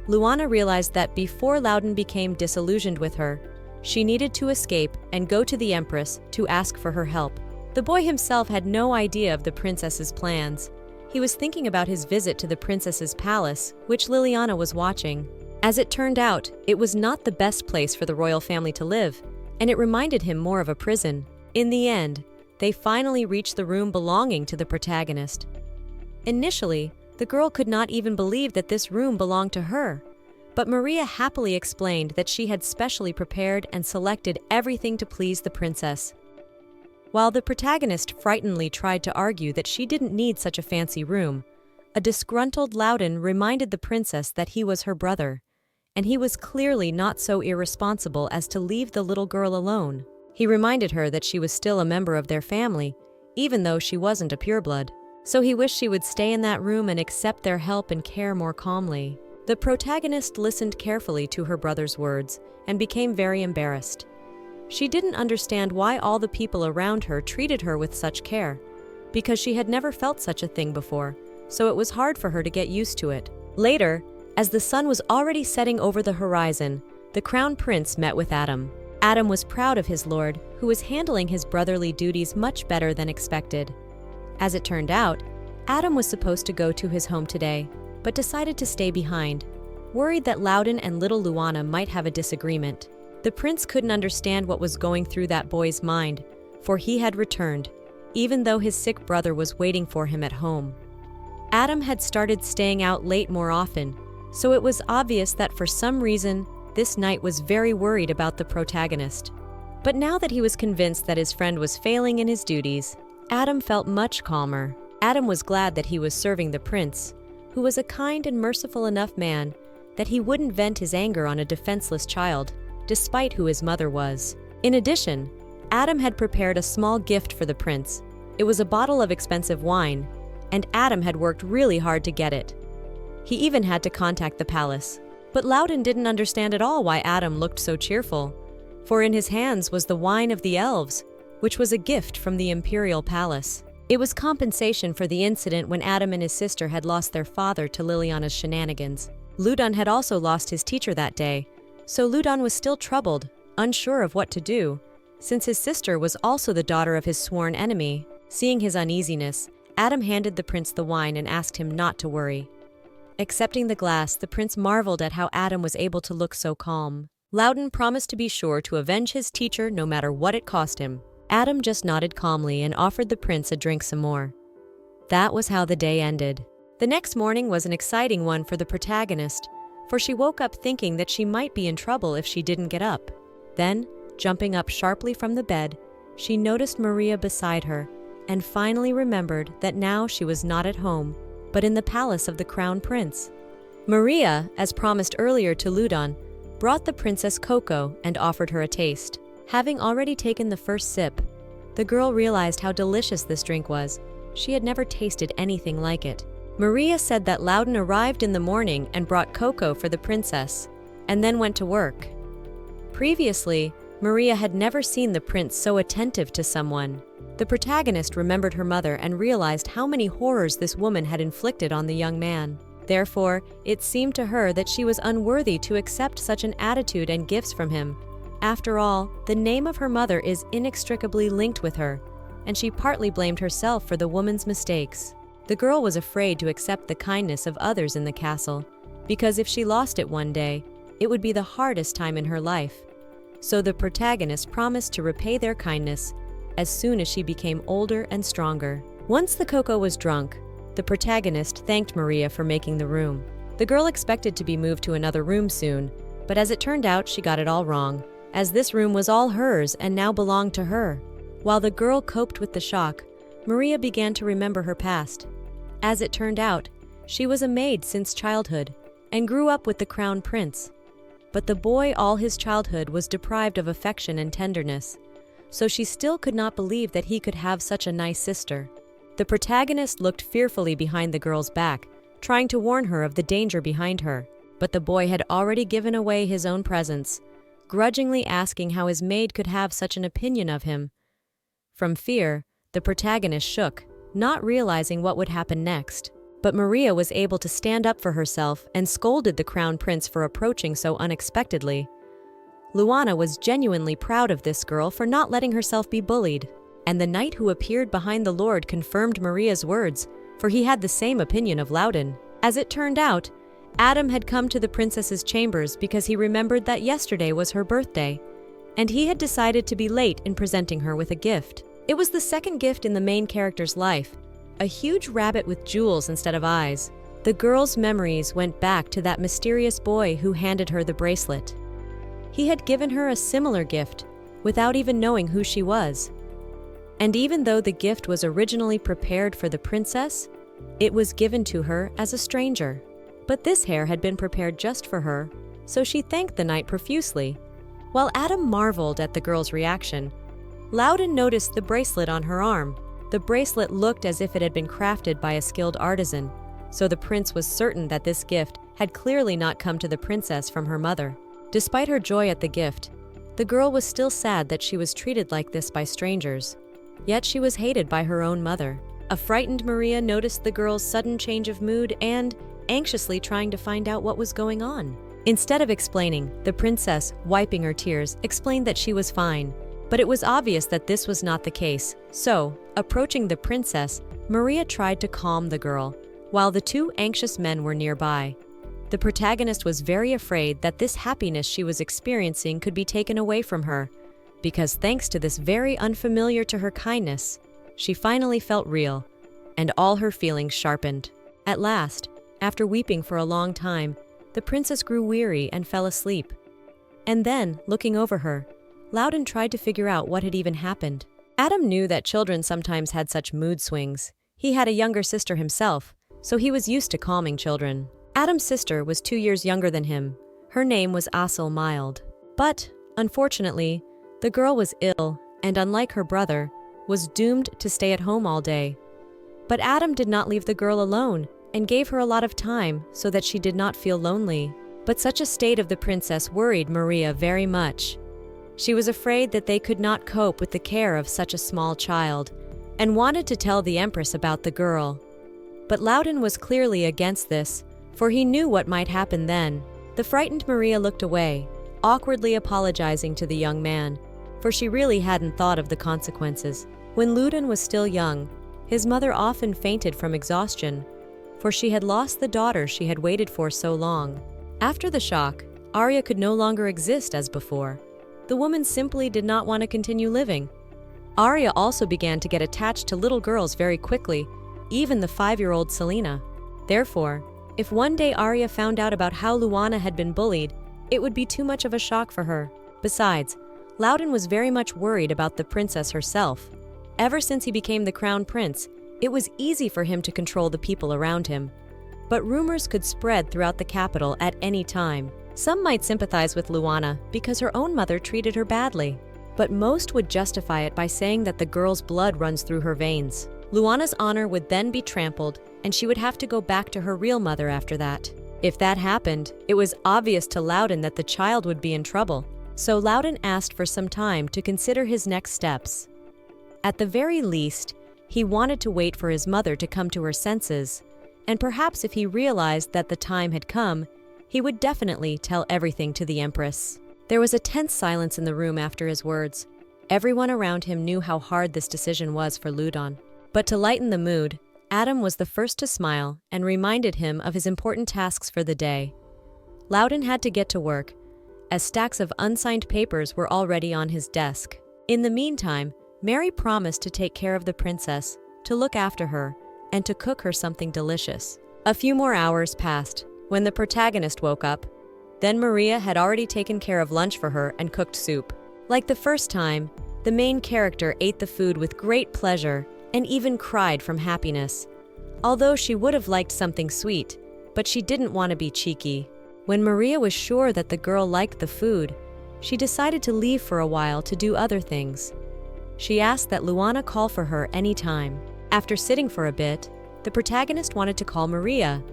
Luana realized that before Loudon became disillusioned with her, she needed to escape and go to the Empress to ask for her help. The boy himself had no idea of the princess's plans. He was thinking about his visit to the princess's palace, which Liliana was watching. As it turned out, it was not the best place for the royal family to live, and it reminded him more of a prison. In the end, they finally reached the room belonging to the protagonist. Initially, the girl could not even believe that this room belonged to her, but Maria happily explained that she had specially prepared and selected everything to please the princess. While the protagonist frightenedly tried to argue that she didn't need such a fancy room, a disgruntled Loudon reminded the princess that he was her brother, and he was clearly not so irresponsible as to leave the little girl alone. He reminded her that she was still a member of their family, even though she wasn't a pureblood. So he wished she would stay in that room and accept their help and care more calmly. The protagonist listened carefully to her brother's words and became very embarrassed. She didn't understand why all the people around her treated her with such care, because she had never felt such a thing before, so it was hard for her to get used to it. Later, as the sun was already setting over the horizon, the crown prince met with Adam. Adam was proud of his lord, who was handling his brotherly duties much better than expected. As it turned out, Adam was supposed to go to his home today, but decided to stay behind, worried that Loudon and little Luana might have a disagreement. The prince couldn't understand what was going through that boy's mind, for he had returned, even though his sick brother was waiting for him at home. Adam had started staying out late more often, so it was obvious that for some reason, this knight was very worried about the protagonist. But now that he was convinced that his friend was failing in his duties, Adam felt much calmer. Adam was glad that he was serving the prince, who was a kind and merciful enough man that he wouldn't vent his anger on a defenseless child, despite who his mother was. In addition, Adam had prepared a small gift for the prince. It was a bottle of expensive wine, and Adam had worked really hard to get it. He even had to contact the palace. But Loudon didn't understand at all why Adam looked so cheerful, for in his hands was the wine of the elves, which was a gift from the imperial palace. It was compensation for the incident when Adam and his sister had lost their father to Liliana's shenanigans. Ludon had also lost his teacher that day, so Ludon was still troubled, unsure of what to do, since his sister was also the daughter of his sworn enemy. Seeing his uneasiness, Adam handed the prince the wine and asked him not to worry. Accepting the glass, the prince marveled at how Adam was able to look so calm. Loudon promised to be sure to avenge his teacher no matter what it cost him. Adam just nodded calmly and offered the prince a drink some more. That was how the day ended. The next morning was an exciting one for the protagonist, for she woke up thinking that she might be in trouble if she didn't get up. Then, jumping up sharply from the bed, she noticed Maria beside her and finally remembered that now she was not at home, but in the palace of the crown prince. Maria, as promised earlier to Ludon, brought the princess cocoa and offered her a taste. Having already taken the first sip, the girl realized how delicious this drink was. She had never tasted anything like it. Maria said that Loudon arrived in the morning and brought cocoa for the princess, and then went to work. Previously, Maria had never seen the prince so attentive to someone. The protagonist remembered her mother and realized how many horrors this woman had inflicted on the young man. Therefore, it seemed to her that she was unworthy to accept such an attitude and gifts from him. After all, the name of her mother is inextricably linked with her, and she partly blamed herself for the woman's mistakes. The girl was afraid to accept the kindness of others in the castle, because if she lost it one day, it would be the hardest time in her life. So the protagonist promised to repay their kindness as soon as she became older and stronger. Once the cocoa was drunk, the protagonist thanked Maria for making the room. The girl expected to be moved to another room soon, but as it turned out, she got it all wrong, as this room was all hers and now belonged to her. While the girl coped with the shock, Maria began to remember her past. As it turned out, she was a maid since childhood and grew up with the crown prince. But the boy all his childhood was deprived of affection and tenderness, so she still could not believe that he could have such a nice sister. The protagonist looked fearfully behind the girl's back, trying to warn her of the danger behind her, but the boy had already given away his own presence, grudgingly asking how his maid could have such an opinion of him. From fear, the protagonist shook, not realizing what would happen next. But Maria was able to stand up for herself and scolded the crown prince for approaching so unexpectedly. Luana was genuinely proud of this girl for not letting herself be bullied, and the knight who appeared behind the lord confirmed Maria's words, for he had the same opinion of Loudon. As it turned out, Adam had come to the princess's chambers because he remembered that yesterday was her birthday, and he had decided to be late in presenting her with a gift. It was the second gift in the main character's life, a huge rabbit with jewels instead of eyes. The girl's memories went back to that mysterious boy who handed her the bracelet. He had given her a similar gift without even knowing who she was. And even though the gift was originally prepared for the princess, it was given to her as a stranger. But this hair had been prepared just for her, so she thanked the knight profusely. While Adam marveled at the girl's reaction, Loudon noticed the bracelet on her arm. The bracelet looked as if it had been crafted by a skilled artisan, so the prince was certain that this gift had clearly not come to the princess from her mother. Despite her joy at the gift, the girl was still sad that she was treated like this by strangers. Yet she was hated by her own mother. A frightened Maria noticed the girl's sudden change of mood and, anxiously trying to find out what was going on. Instead of explaining, the princess, wiping her tears, explained that she was fine. But it was obvious that this was not the case, so, approaching the princess, Maria tried to calm the girl, while the two anxious men were nearby. The protagonist was very afraid that this happiness she was experiencing could be taken away from her, because thanks to this very unfamiliar to her kindness, she finally felt real, and all her feelings sharpened. At last, after weeping for a long time, the princess grew weary and fell asleep. And then, looking over her, Loudon tried to figure out what had even happened. Adam knew that children sometimes had such mood swings. He had a younger sister himself, so he was used to calming children. Adam's sister was 2 years younger than him. Her name was Asel Mild. But, unfortunately, the girl was ill and, unlike her brother, was doomed to stay at home all day. But Adam did not leave the girl alone and gave her a lot of time so that she did not feel lonely. But such a state of the princess worried Maria very much. She was afraid that they could not cope with the care of such a small child, and wanted to tell the empress about the girl. But Loudon was clearly against this, for he knew what might happen then. The frightened Maria looked away, awkwardly apologizing to the young man, for she really hadn't thought of the consequences. When Loudon was still young, his mother often fainted from exhaustion, for she had lost the daughter she had waited for so long. After the shock, Arya could no longer exist as before. The woman simply did not want to continue living. Arya also began to get attached to little girls very quickly, even the 5-year-old Selena. Therefore, if one day Arya found out about how Luana had been bullied, it would be too much of a shock for her. Besides, Loudon was very much worried about the princess herself. Ever since he became the crown prince, it was easy for him to control the people around him. But rumors could spread throughout the capital at any time. Some might sympathize with Luana because her own mother treated her badly, but most would justify it by saying that the girl's blood runs through her veins. Luana's honor would then be trampled, and she would have to go back to her real mother after that. If that happened, it was obvious to Loudon that the child would be in trouble, so Loudon asked for some time to consider his next steps. At the very least, he wanted to wait for his mother to come to her senses, and perhaps if he realized that the time had come, he would definitely tell everything to the empress. There was a tense silence in the room after his words. Everyone around him knew how hard this decision was for Loudon. But to lighten the mood, Adam was the first to smile and reminded him of his important tasks for the day. Loudon had to get to work, as stacks of unsigned papers were already on his desk. In the meantime, Mary promised to take care of the princess, to look after her, and to cook her something delicious. A few more hours passed when the protagonist woke up. Then Maria had already taken care of lunch for her and cooked soup. Like the first time, the main character ate the food with great pleasure and even cried from happiness, although she would have liked something sweet, but she didn't want to be cheeky. When Maria was sure that the girl liked the food, she decided to leave for a while to do other things. She asked that Luana call for her anytime. After sitting for a bit, the protagonist wanted to call Maria,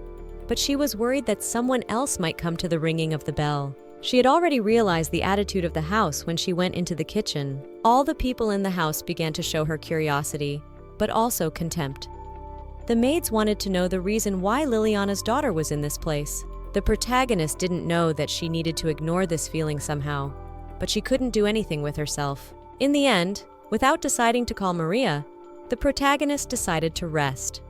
but she was worried that someone else might come to the ringing of the bell. She had already realized the attitude of the house when she went into the kitchen. All the people in the house began to show her curiosity, but also contempt. The maids wanted to know the reason why Liliana's daughter was in this place. The protagonist didn't know that she needed to ignore this feeling somehow, but she couldn't do anything with herself. In the end, without deciding to call Maria, the protagonist decided to rest.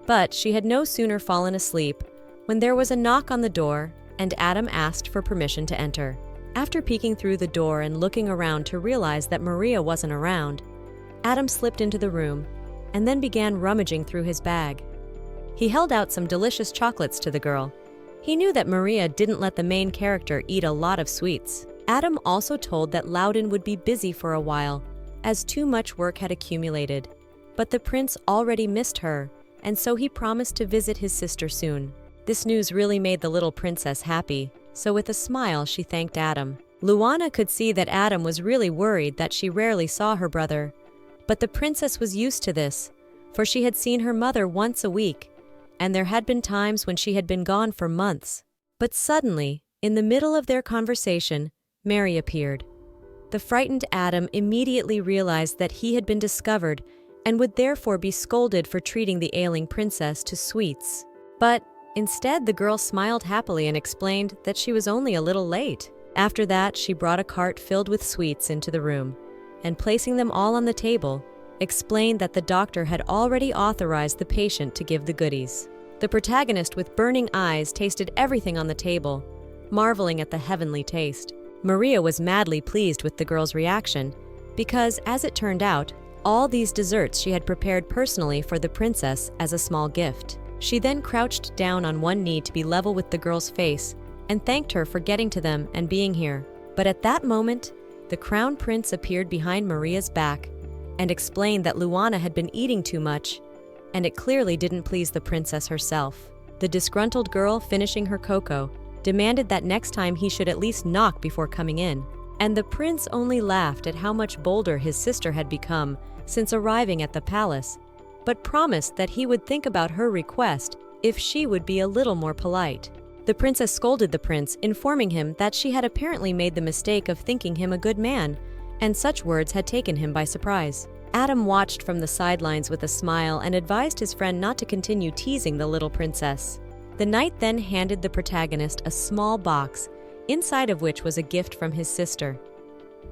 But she had no sooner fallen asleep when there was a knock on the door and Adam asked for permission to enter. After peeking through the door and looking around to realize that Maria wasn't around, Adam slipped into the room and then began rummaging through his bag. He held out some delicious chocolates to the girl. He knew that Maria didn't let the main character eat a lot of sweets. Adam also told that Loudon would be busy for a while, as too much work had accumulated. But the prince already missed her, and so he promised to visit his sister soon. This news really made the little princess happy, so with a smile she thanked Adam. Luana could see that Adam was really worried that she rarely saw her brother. But the princess was used to this, for she had seen her mother once a week, and there had been times when she had been gone for months. But suddenly, in the middle of their conversation, Mary appeared. The frightened Adam immediately realized that he had been discovered and would therefore be scolded for treating the ailing princess to sweets. But instead, the girl smiled happily and explained that she was only a little late. After that, she brought a cart filled with sweets into the room, and placing them all on the table, explained that the doctor had already authorized the patient to give the goodies. The protagonist, with burning eyes, tasted everything on the table, marveling at the heavenly taste. Maria was madly pleased with the girl's reaction, because, as it turned out, all these desserts she had prepared personally for the princess as a small gift. She then crouched down on one knee to be level with the girl's face and thanked her for getting to them and being here. But at that moment, the crown prince appeared behind Maria's back and explained that Luana had been eating too much, and it clearly didn't please the princess herself. The disgruntled girl, finishing her cocoa, demanded that next time he should at least knock before coming in, and the prince only laughed at how much bolder his sister had become since arriving at the palace, but promised that he would think about her request if she would be a little more polite. The princess scolded the prince, informing him that she had apparently made the mistake of thinking him a good man, and such words had taken him by surprise. Adam watched from the sidelines with a smile and advised his friend not to continue teasing the little princess. The knight then handed the protagonist a small box, inside of which was a gift from his sister.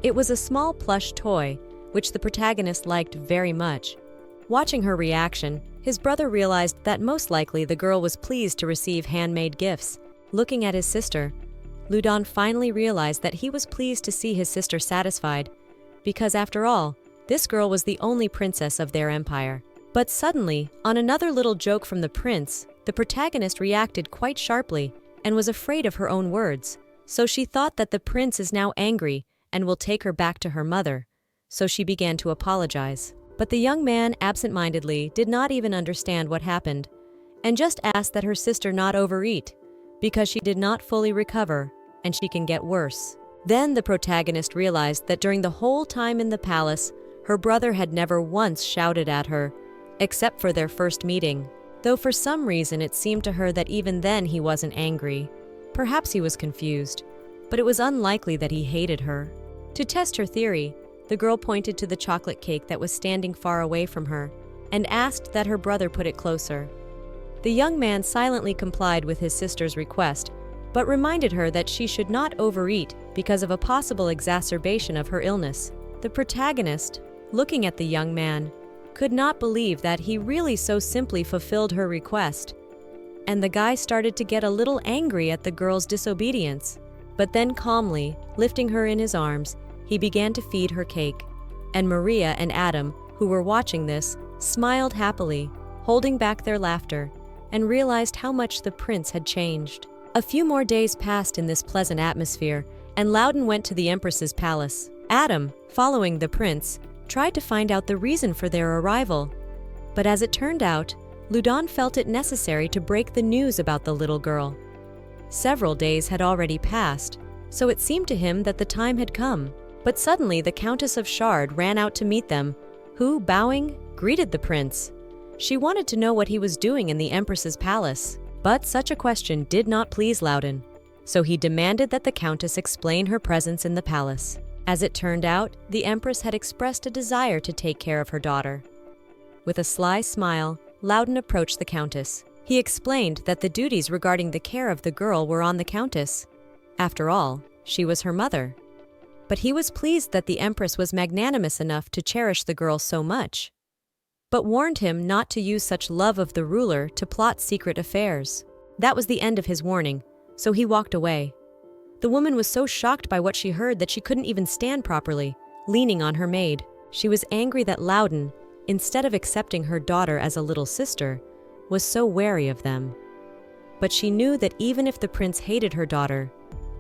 It was a small plush toy, which the protagonist liked very much. Watching her reaction, his brother realized that most likely the girl was pleased to receive handmade gifts. Looking at his sister, Loudon finally realized that he was pleased to see his sister satisfied, because after all, this girl was the only princess of their empire. But suddenly, on another little joke from the prince, the protagonist reacted quite sharply and was afraid of her own words. So she thought that the prince is now angry and will take her back to her mother. So she began to apologize. But the young man absent-mindedly did not even understand what happened and just asked that her sister not overeat because she did not fully recover and she can get worse. Then the protagonist realized that during the whole time in the palace, her brother had never once shouted at her, except for their first meeting. Though for some reason it seemed to her that even then he wasn't angry. Perhaps he was confused, but it was unlikely that he hated her. To test her theory, the girl pointed to the chocolate cake that was standing far away from her and asked that her brother put it closer. The young man silently complied with his sister's request, but reminded her that she should not overeat because of a possible exacerbation of her illness. The protagonist, looking at the young man, could not believe that he really so simply fulfilled her request, and the guy started to get a little angry at the girl's disobedience. But then calmly, lifting her in his arms, he began to feed her cake, and Maria and Adam, who were watching this, smiled happily, holding back their laughter, and realized how much the prince had changed. A few more days passed in this pleasant atmosphere, and Loudon went to the Empress's palace. Adam, following the prince, tried to find out the reason for their arrival. But as it turned out, Loudon felt it necessary to break the news about the little girl. Several days had already passed, so it seemed to him that the time had come. But suddenly the Countess of Shard ran out to meet them, who, bowing, greeted the prince. She wanted to know what he was doing in the Empress's palace. But such a question did not please Loudon, so he demanded that the Countess explain her presence in the palace. As it turned out, the Empress had expressed a desire to take care of her daughter. With a sly smile, Loudon approached the Countess. He explained that the duties regarding the care of the girl were on the Countess. After all, she was her mother. But he was pleased that the Empress was magnanimous enough to cherish the girl so much, but warned him not to use such love of the ruler to plot secret affairs. That was the end of his warning, so he walked away. The woman was so shocked by what she heard that she couldn't even stand properly, leaning on her maid. She was angry that Loudon, instead of accepting her daughter as a little sister, was so wary of them. But she knew that even if the prince hated her daughter,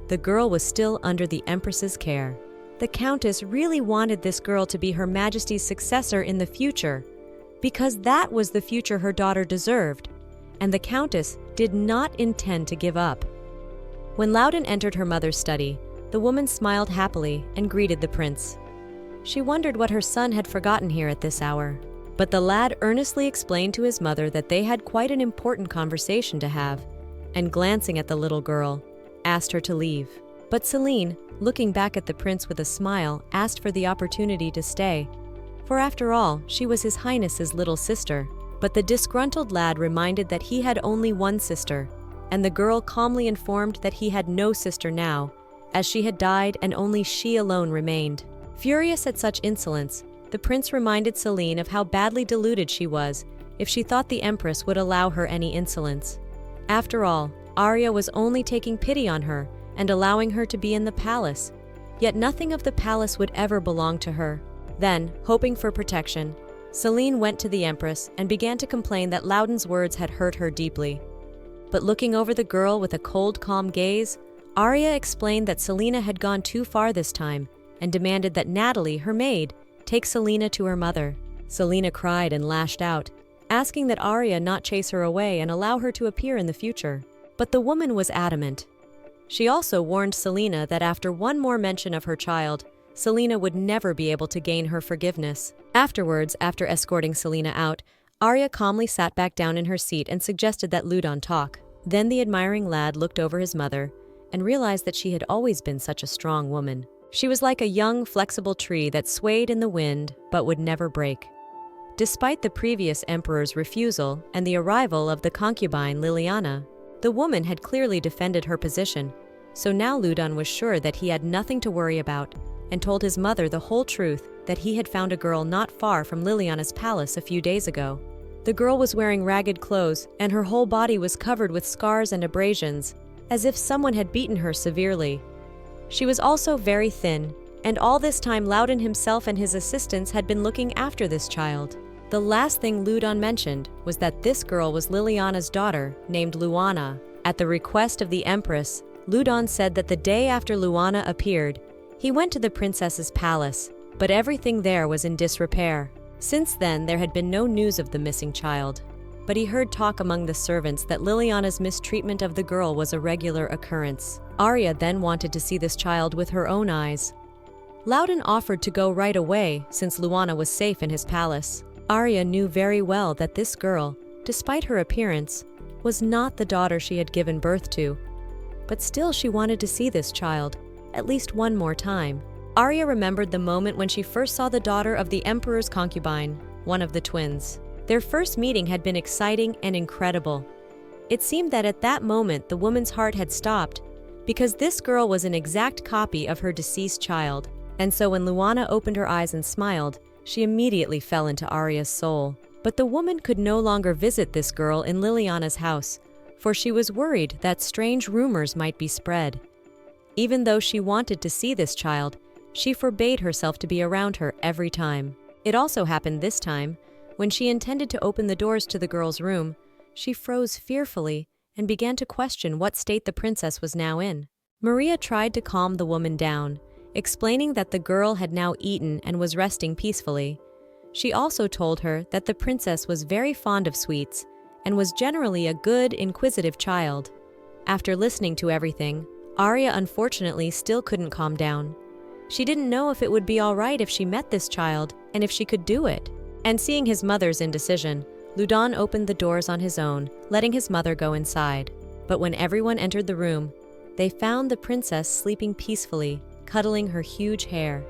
the girl was still under the Empress's care. The Countess really wanted this girl to be Her Majesty's successor in the future, because that was the future her daughter deserved, and the Countess did not intend to give up. When Loudon entered her mother's study, the woman smiled happily and greeted the prince. She wondered what her son had forgotten here at this hour, but the lad earnestly explained to his mother that they had quite an important conversation to have, and glancing at the little girl, asked her to leave. But Celine, looking back at the prince with a smile, asked for the opportunity to stay, for after all, she was His Highness's little sister. But the disgruntled lad reminded that he had only one sister, and the girl calmly informed that he had no sister now, as she had died and only she alone remained. Furious at such insolence, the prince reminded Celine of how badly deluded she was if she thought the Empress would allow her any insolence. After all, Arya was only taking pity on her and allowing her to be in the palace, yet nothing of the palace would ever belong to her. Then, hoping for protection, Celine went to the Empress and began to complain that Loudon's words had hurt her deeply. But looking over the girl with a cold, calm gaze, Arya explained that Selena had gone too far this time and demanded that Natalie, her maid, take Selena to her mother. Selena cried and lashed out, asking that Arya not chase her away and allow her to appear in the future. But the woman was adamant. She also warned Selena that after one more mention of her child, Selena would never be able to gain her forgiveness. Afterwards, after escorting Selena out, Arya calmly sat back down in her seat and suggested that Loudon talk. Then the admiring lad looked over his mother and realized that she had always been such a strong woman. She was like a young, flexible tree that swayed in the wind but would never break. Despite the previous emperor's refusal and the arrival of the concubine Liliana, the woman had clearly defended her position, so now Loudon was sure that he had nothing to worry about and told his mother the whole truth, that he had found a girl not far from Liliana's palace a few days ago. The girl was wearing ragged clothes, and her whole body was covered with scars and abrasions, as if someone had beaten her severely. She was also very thin, and all this time Loudon himself and his assistants had been looking after this child. The last thing Loudon mentioned was that this girl was Liliana's daughter, named Luana. At the request of the Empress, Loudon said that the day after Luana appeared, he went to the princess's palace, but everything there was in disrepair. Since then, there had been no news of the missing child, but he heard talk among the servants that Liliana's mistreatment of the girl was a regular occurrence. Arya then wanted to see this child with her own eyes. Loudon offered to go right away since Luana was safe in his palace. Arya knew very well that this girl, despite her appearance, was not the daughter she had given birth to, but still she wanted to see this child, at least one more time. Arya remembered the moment when she first saw the daughter of the Emperor's concubine, one of the twins. Their first meeting had been exciting and incredible. It seemed that at that moment the woman's heart had stopped, because this girl was an exact copy of her deceased child, and so when Luana opened her eyes and smiled, she immediately fell into Arya's soul. But the woman could no longer visit this girl in Liliana's house, for she was worried that strange rumors might be spread. Even though she wanted to see this child, she forbade herself to be around her every time. It also happened this time, when she intended to open the doors to the girl's room, she froze fearfully and began to question what state the princess was now in. Maria tried to calm the woman down, explaining that the girl had now eaten and was resting peacefully. She also told her that the princess was very fond of sweets and was generally a good, inquisitive child. After listening to everything, Arya unfortunately still couldn't calm down. She didn't know if it would be all right if she met this child and if she could do it. And seeing his mother's indecision, Ludon opened the doors on his own, letting his mother go inside. But when everyone entered the room, they found the princess sleeping peacefully, cuddling her huge hair.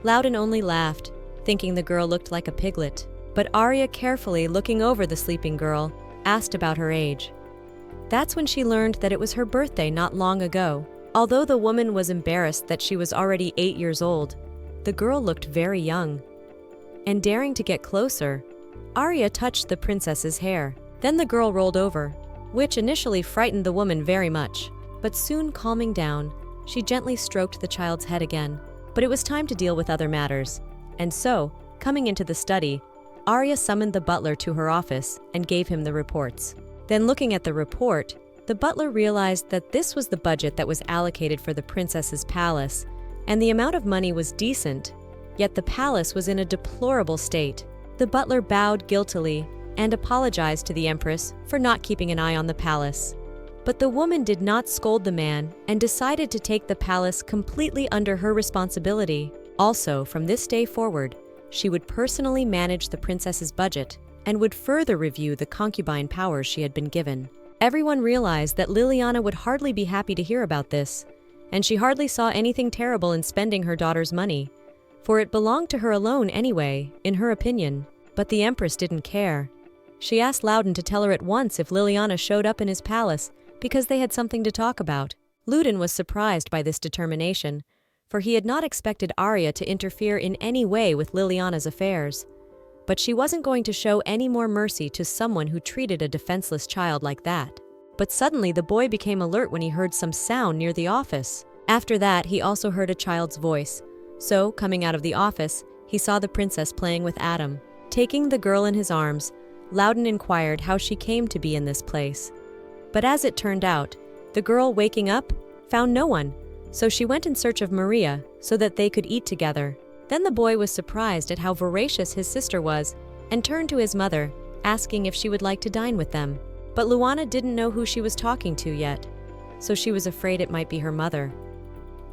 Loudon only laughed, thinking the girl looked like a piglet. But Arya, carefully looking over the sleeping girl, asked about her age. That's when she learned that it was her birthday not long ago. Although the woman was embarrassed that she was already 8 years old, the girl looked very young. And daring to get closer, Arya touched the princess's hair. Then the girl rolled over, which initially frightened the woman very much. But soon calming down, she gently stroked the child's head again. But it was time to deal with other matters. And so, coming into the study, Arya summoned the butler to her office and gave him the reports. Then looking at the report, the butler realized that this was the budget that was allocated for the princess's palace, and the amount of money was decent, yet the palace was in a deplorable state. The butler bowed guiltily and apologized to the empress for not keeping an eye on the palace. But the woman did not scold the man and decided to take the palace completely under her responsibility. Also, from this day forward, she would personally manage the princess's budget and would further review the concubine powers she had been given. Everyone realized that Liliana would hardly be happy to hear about this, and she hardly saw anything terrible in spending her daughter's money, for it belonged to her alone anyway, in her opinion. But the empress didn't care. She asked Loudon to tell her at once if Liliana showed up in his palace because they had something to talk about. Loudon was surprised by this determination, for he had not expected Arya to interfere in any way with Liliana's affairs. But she wasn't going to show any more mercy to someone who treated a defenseless child like that. But suddenly the boy became alert when he heard some sound near the office. After that, he also heard a child's voice. So, coming out of the office, he saw the princess playing with Adam. Taking the girl in his arms, Loudon inquired how she came to be in this place. But as it turned out, the girl, waking up, found no one. So she went in search of Maria so that they could eat together. Then the boy was surprised at how voracious his sister was and turned to his mother, asking if she would like to dine with them. But Luana didn't know who she was talking to yet, so she was afraid it might be her mother.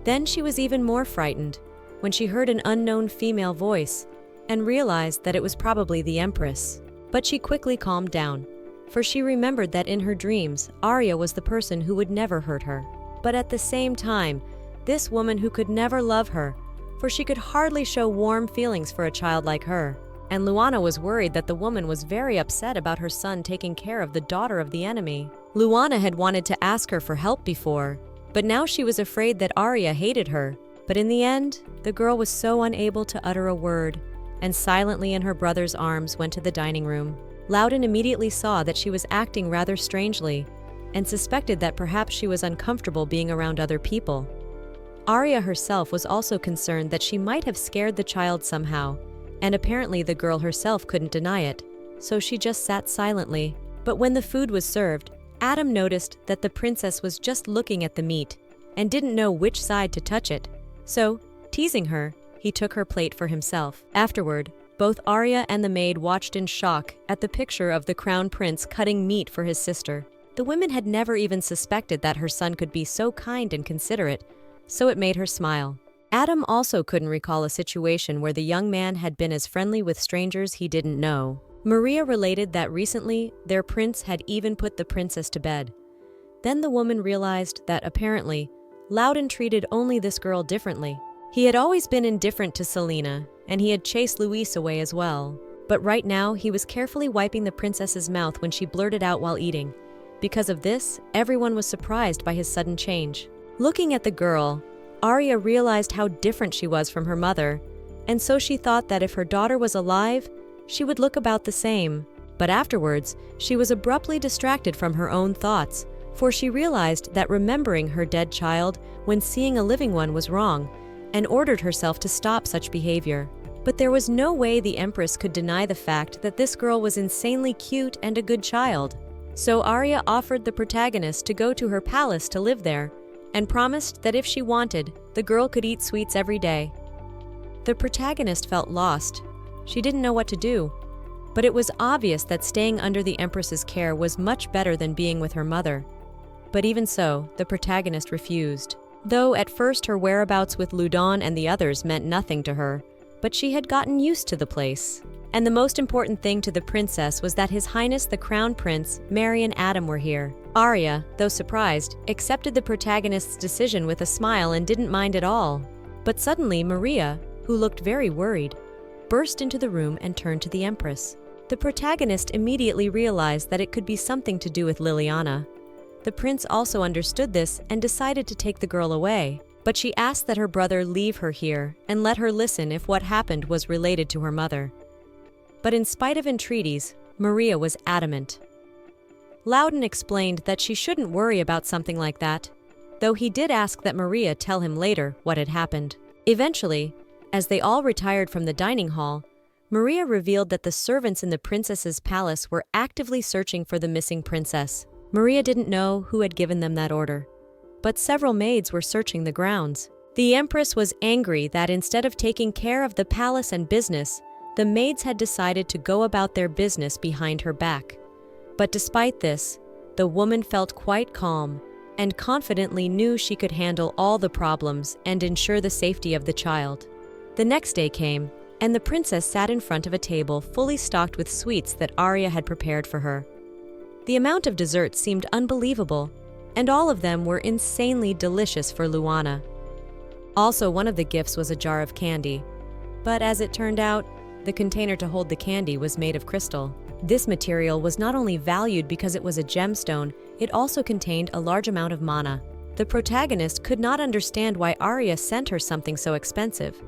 Then she was even more frightened when she heard an unknown female voice and realized that it was probably the Empress. But she quickly calmed down, for she remembered that in her dreams, Arya was the person who would never hurt her. But at the same time, this woman who could never love her, for she could hardly show warm feelings for a child like her. And Luana was worried that the woman was very upset about her son taking care of the daughter of the enemy. Luana had wanted to ask her for help before, but now she was afraid that Arya hated her. But in the end, the girl was so unable to utter a word, and silently in her brother's arms went to the dining room. Loudon immediately saw that she was acting rather strangely, and suspected that perhaps she was uncomfortable being around other people. Arya herself was also concerned that she might have scared the child somehow, and apparently the girl herself couldn't deny it, so she just sat silently. But when the food was served, Adam noticed that the princess was just looking at the meat and didn't know which side to touch it, so, teasing her, he took her plate for himself. Afterward, both Arya and the maid watched in shock at the picture of the crown prince cutting meat for his sister. The women had never even suspected that her son could be so kind and considerate, so it made her smile. Adam also couldn't recall a situation where the young man had been as friendly with strangers he didn't know. Maria related that recently, their prince had even put the princess to bed. Then the woman realized that apparently, Loudon treated only this girl differently. He had always been indifferent to Selena, and he had chased Luis away as well. But right now, he was carefully wiping the princess's mouth when she blurted out while eating. Because of this, everyone was surprised by his sudden change. Looking at the girl, Arya realized how different she was from her mother, and so she thought that if her daughter was alive, she would look about the same. But afterwards, she was abruptly distracted from her own thoughts, for she realized that remembering her dead child when seeing a living one was wrong, and ordered herself to stop such behavior. But there was no way the Empress could deny the fact that this girl was insanely cute and a good child. So Arya offered the protagonist to go to her palace to live there, and promised that if she wanted, the girl could eat sweets every day. The protagonist felt lost. She didn't know what to do, but it was obvious that staying under the Empress's care was much better than being with her mother. But even so, the protagonist refused. Though at first her whereabouts with Ludon and the others meant nothing to her, but she had gotten used to the place. And the most important thing to the princess was that His Highness the Crown Prince, Mary and Adam were here. Arya, though surprised, accepted the protagonist's decision with a smile and didn't mind at all. But suddenly Maria, who looked very worried, burst into the room and turned to the Empress. The protagonist immediately realized that it could be something to do with Liliana. The prince also understood this and decided to take the girl away, but she asked that her brother leave her here and let her listen if what happened was related to her mother. But in spite of entreaties, Maria was adamant. Loudon explained that she shouldn't worry about something like that, though he did ask that Maria tell him later what had happened. Eventually, as they all retired from the dining hall, Maria revealed that the servants in the princess's palace were actively searching for the missing princess. Maria didn't know who had given them that order, but several maids were searching the grounds. The Empress was angry that instead of taking care of the palace and business, the maids had decided to go about their business behind her back. But despite this, the woman felt quite calm and confidently knew she could handle all the problems and ensure the safety of the child. The next day came, and the princess sat in front of a table fully stocked with sweets that Arya had prepared for her. The amount of dessert seemed unbelievable, and all of them were insanely delicious for Luana. Also, one of the gifts was a jar of candy, but as it turned out, the container to hold the candy was made of crystal. This material was not only valued because it was a gemstone, it also contained a large amount of mana. The protagonist could not understand why Arya sent her something so expensive.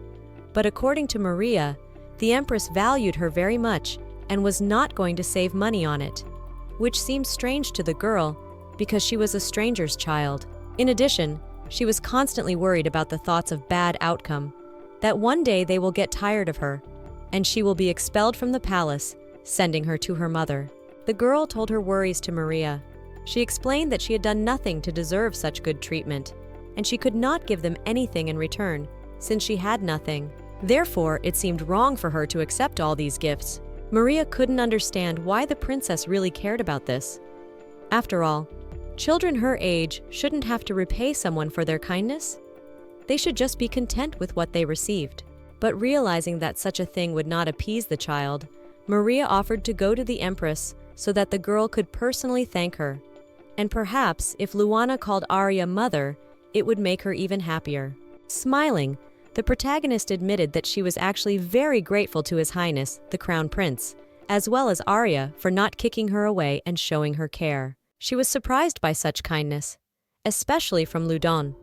But according to Maria, the Empress valued her very much and was not going to save money on it, which seemed strange to the girl because she was a stranger's child. In addition, she was constantly worried about the thoughts of bad outcome, that one day they will get tired of her, and she will be expelled from the palace, sending her to her mother. The girl told her worries to Maria. She explained that she had done nothing to deserve such good treatment, and she could not give them anything in return, since she had nothing. Therefore, it seemed wrong for her to accept all these gifts. Maria couldn't understand why the princess really cared about this. After all, children her age shouldn't have to repay someone for their kindness. They should just be content with what they received. But realizing that such a thing would not appease the child, Maria offered to go to the Empress so that the girl could personally thank her. And perhaps if Luana called Arya mother, it would make her even happier. Smiling, the protagonist admitted that she was actually very grateful to His Highness, the Crown Prince, as well as Arya for not kicking her away and showing her care. She was surprised by such kindness, especially from Ludon,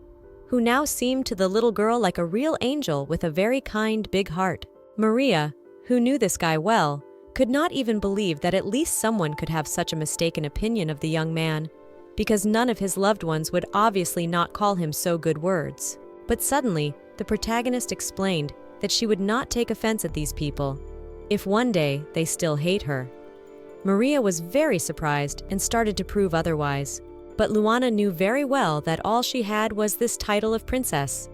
who now seemed to the little girl like a real angel with a very kind, big heart. Maria, who knew this guy well, could not even believe that at least someone could have such a mistaken opinion of the young man, because none of his loved ones would obviously not call him so good words. But suddenly, the protagonist explained that she would not take offense at these people, if one day they still hate her. Maria was very surprised and started to prove otherwise. But Luana knew very well that all she had was this title of princess.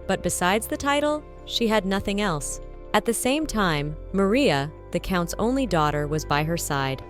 But besides the title, she had nothing else. At the same time, Maria, the count's only daughter, was by her side.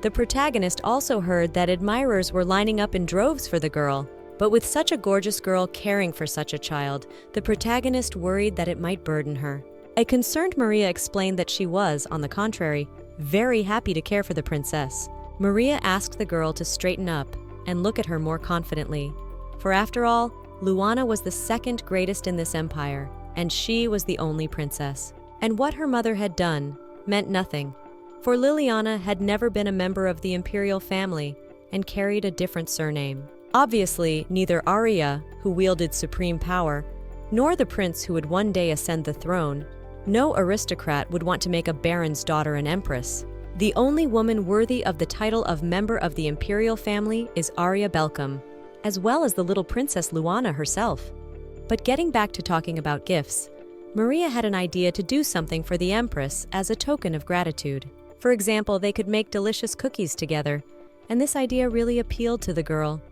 The protagonist also heard that admirers were lining up in droves for the girl, but with such a gorgeous girl caring for such a child, the protagonist worried that it might burden her. A concerned Maria explained that she was, on the contrary, very happy to care for the princess. Maria asked the girl to straighten up and look at her more confidently. For after all, Luana was the second greatest in this empire, and she was the only princess. And what her mother had done meant nothing, for Liliana had never been a member of the imperial family and carried a different surname. Obviously, neither Arya, who wielded supreme power, nor the prince who would one day ascend the throne, no aristocrat would want to make a baron's daughter an empress. The only woman worthy of the title of member of the imperial family is Arya Belcom, as well as the little princess Luana herself. But getting back to talking about gifts, Maria had an idea to do something for the empress as a token of gratitude. For example, they could make delicious cookies together, and this idea really appealed to the girl.